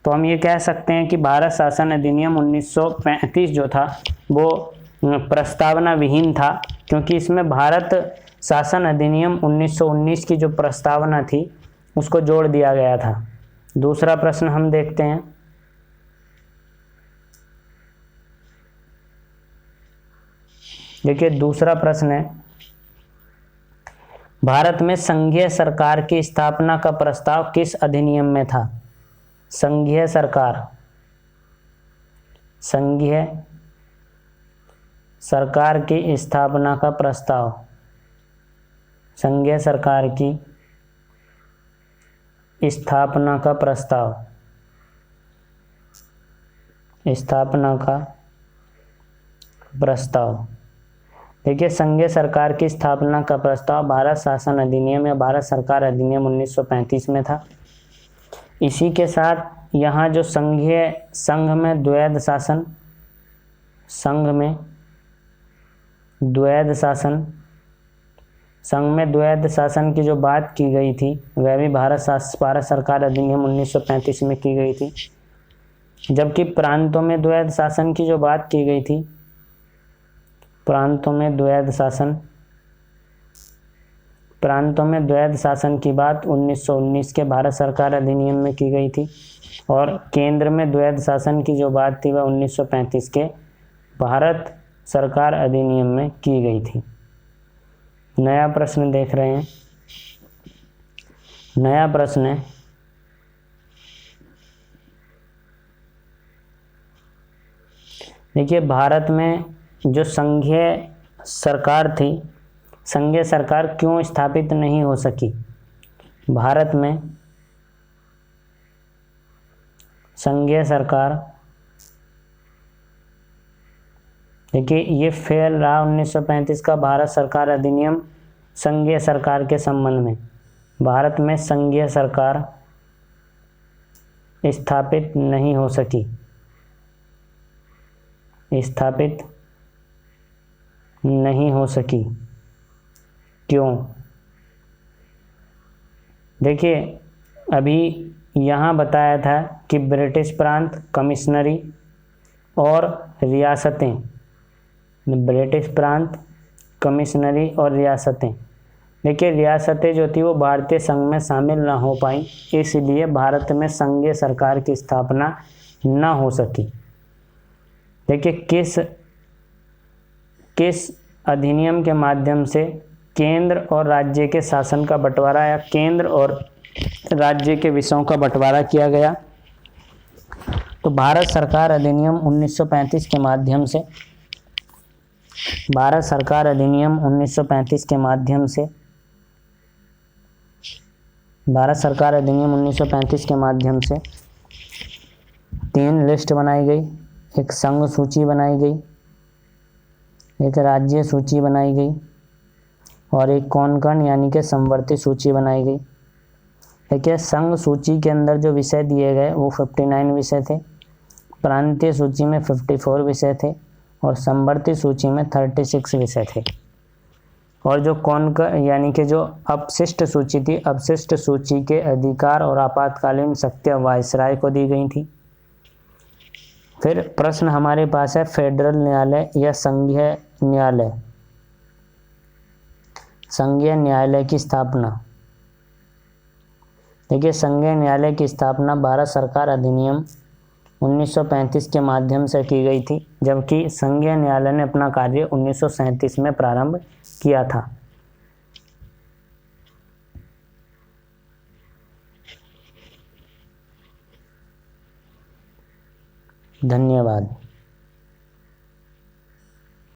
तो हम ये कह सकते हैं कि भारत शासन अधिनियम 1935 जो था वो प्रस्तावना विहीन था, क्योंकि इसमें भारत शासन अधिनियम 1919 की जो प्रस्तावना थी उसको जोड़ दिया गया था। दूसरा प्रश्न हम देखते हैं। देखिए, दूसरा प्रश्न है, भारत में संघीय सरकार की स्थापना का प्रस्ताव किस अधिनियम में था? संघीय सरकार की स्थापना का प्रस्ताव, संघीय सरकार की स्थापना का प्रस्ताव। देखिए, संघीय सरकार की स्थापना का प्रस्ताव भारत शासन अधिनियम या भारत सरकार अधिनियम 1935 में था। इसी के साथ यहाँ जो संघ में द्वैध शासन की जो बात की गई थी वह भी भारत सरकार अधिनियम 1935 में की गई थी। जबकि प्रांतों में द्वैध शासन की जो बात की गई थी, प्रांतों में द्वैध शासन की बात 1919 के भारत सरकार अधिनियम में की गई थी, और केंद्र में द्वैध शासन की जो बात थी वह 1935 के भारत सरकार अधिनियम में की गई थी। नया प्रश्न देख रहे हैं। नया प्रश्न है, देखिए, भारत में जो संघीय सरकार थी, संघीय सरकार क्यों स्थापित नहीं हो सकी? भारत में संघीय सरकार, देखिए, ये फेल रहा 1935 का भारत सरकार अधिनियम संघीय सरकार के संबंध में। भारत में संघीय सरकार स्थापित नहीं हो सकी। क्यों? देखिए, अभी यहाँ बताया था कि ब्रिटिश प्रांत, कमिश्नरी और रियासतें, ब्रिटिश प्रांत, कमिश्नरी और रियासतें। देखिए, रियासतें जो थी वो भारतीय संघ में शामिल ना हो पाई, इसलिए भारत में संघीय सरकार की स्थापना ना हो सकी। देखिए, किस अधिनियम के माध्यम से केंद्र और राज्य के शासन का बंटवारा या केंद्र और राज्य के विषयों का बंटवारा किया गया? तो भारत सरकार अधिनियम 1935 के माध्यम से, भारत सरकार अधिनियम 1935 के माध्यम से, भारत सरकार अधिनियम 1935 के माध्यम से 3 लिस्ट बनाई गई। एक संघ सूची बनाई गई, एक राज्य सूची बनाई गई और एक कोंकण यानी कि समवर्ती सूची बनाई गई। देखिए, संघ सूची के अंदर जो विषय दिए गए वो 59 विषय थे। प्रांतीय सूची में 54 विषय थे और संवर्ती सूची में 36 विषय थे। और जो यानी कि जो अपशिष्ट सूची थी, अपशिष्ट सूची के अधिकार और आपातकालीन शक्तियां वायसराय को दी गई थी। फिर प्रश्न हमारे पास है, फेडरल न्यायालय या संघीय न्यायालय। संघीय न्यायालय की स्थापना, देखिए संघीय न्यायालय की स्थापना भारत सरकार अधिनियम 1935 के माध्यम से की गई थी, जबकि संघीय न्यायालय ने अपना कार्य 1937 में प्रारंभ किया था। धन्यवाद।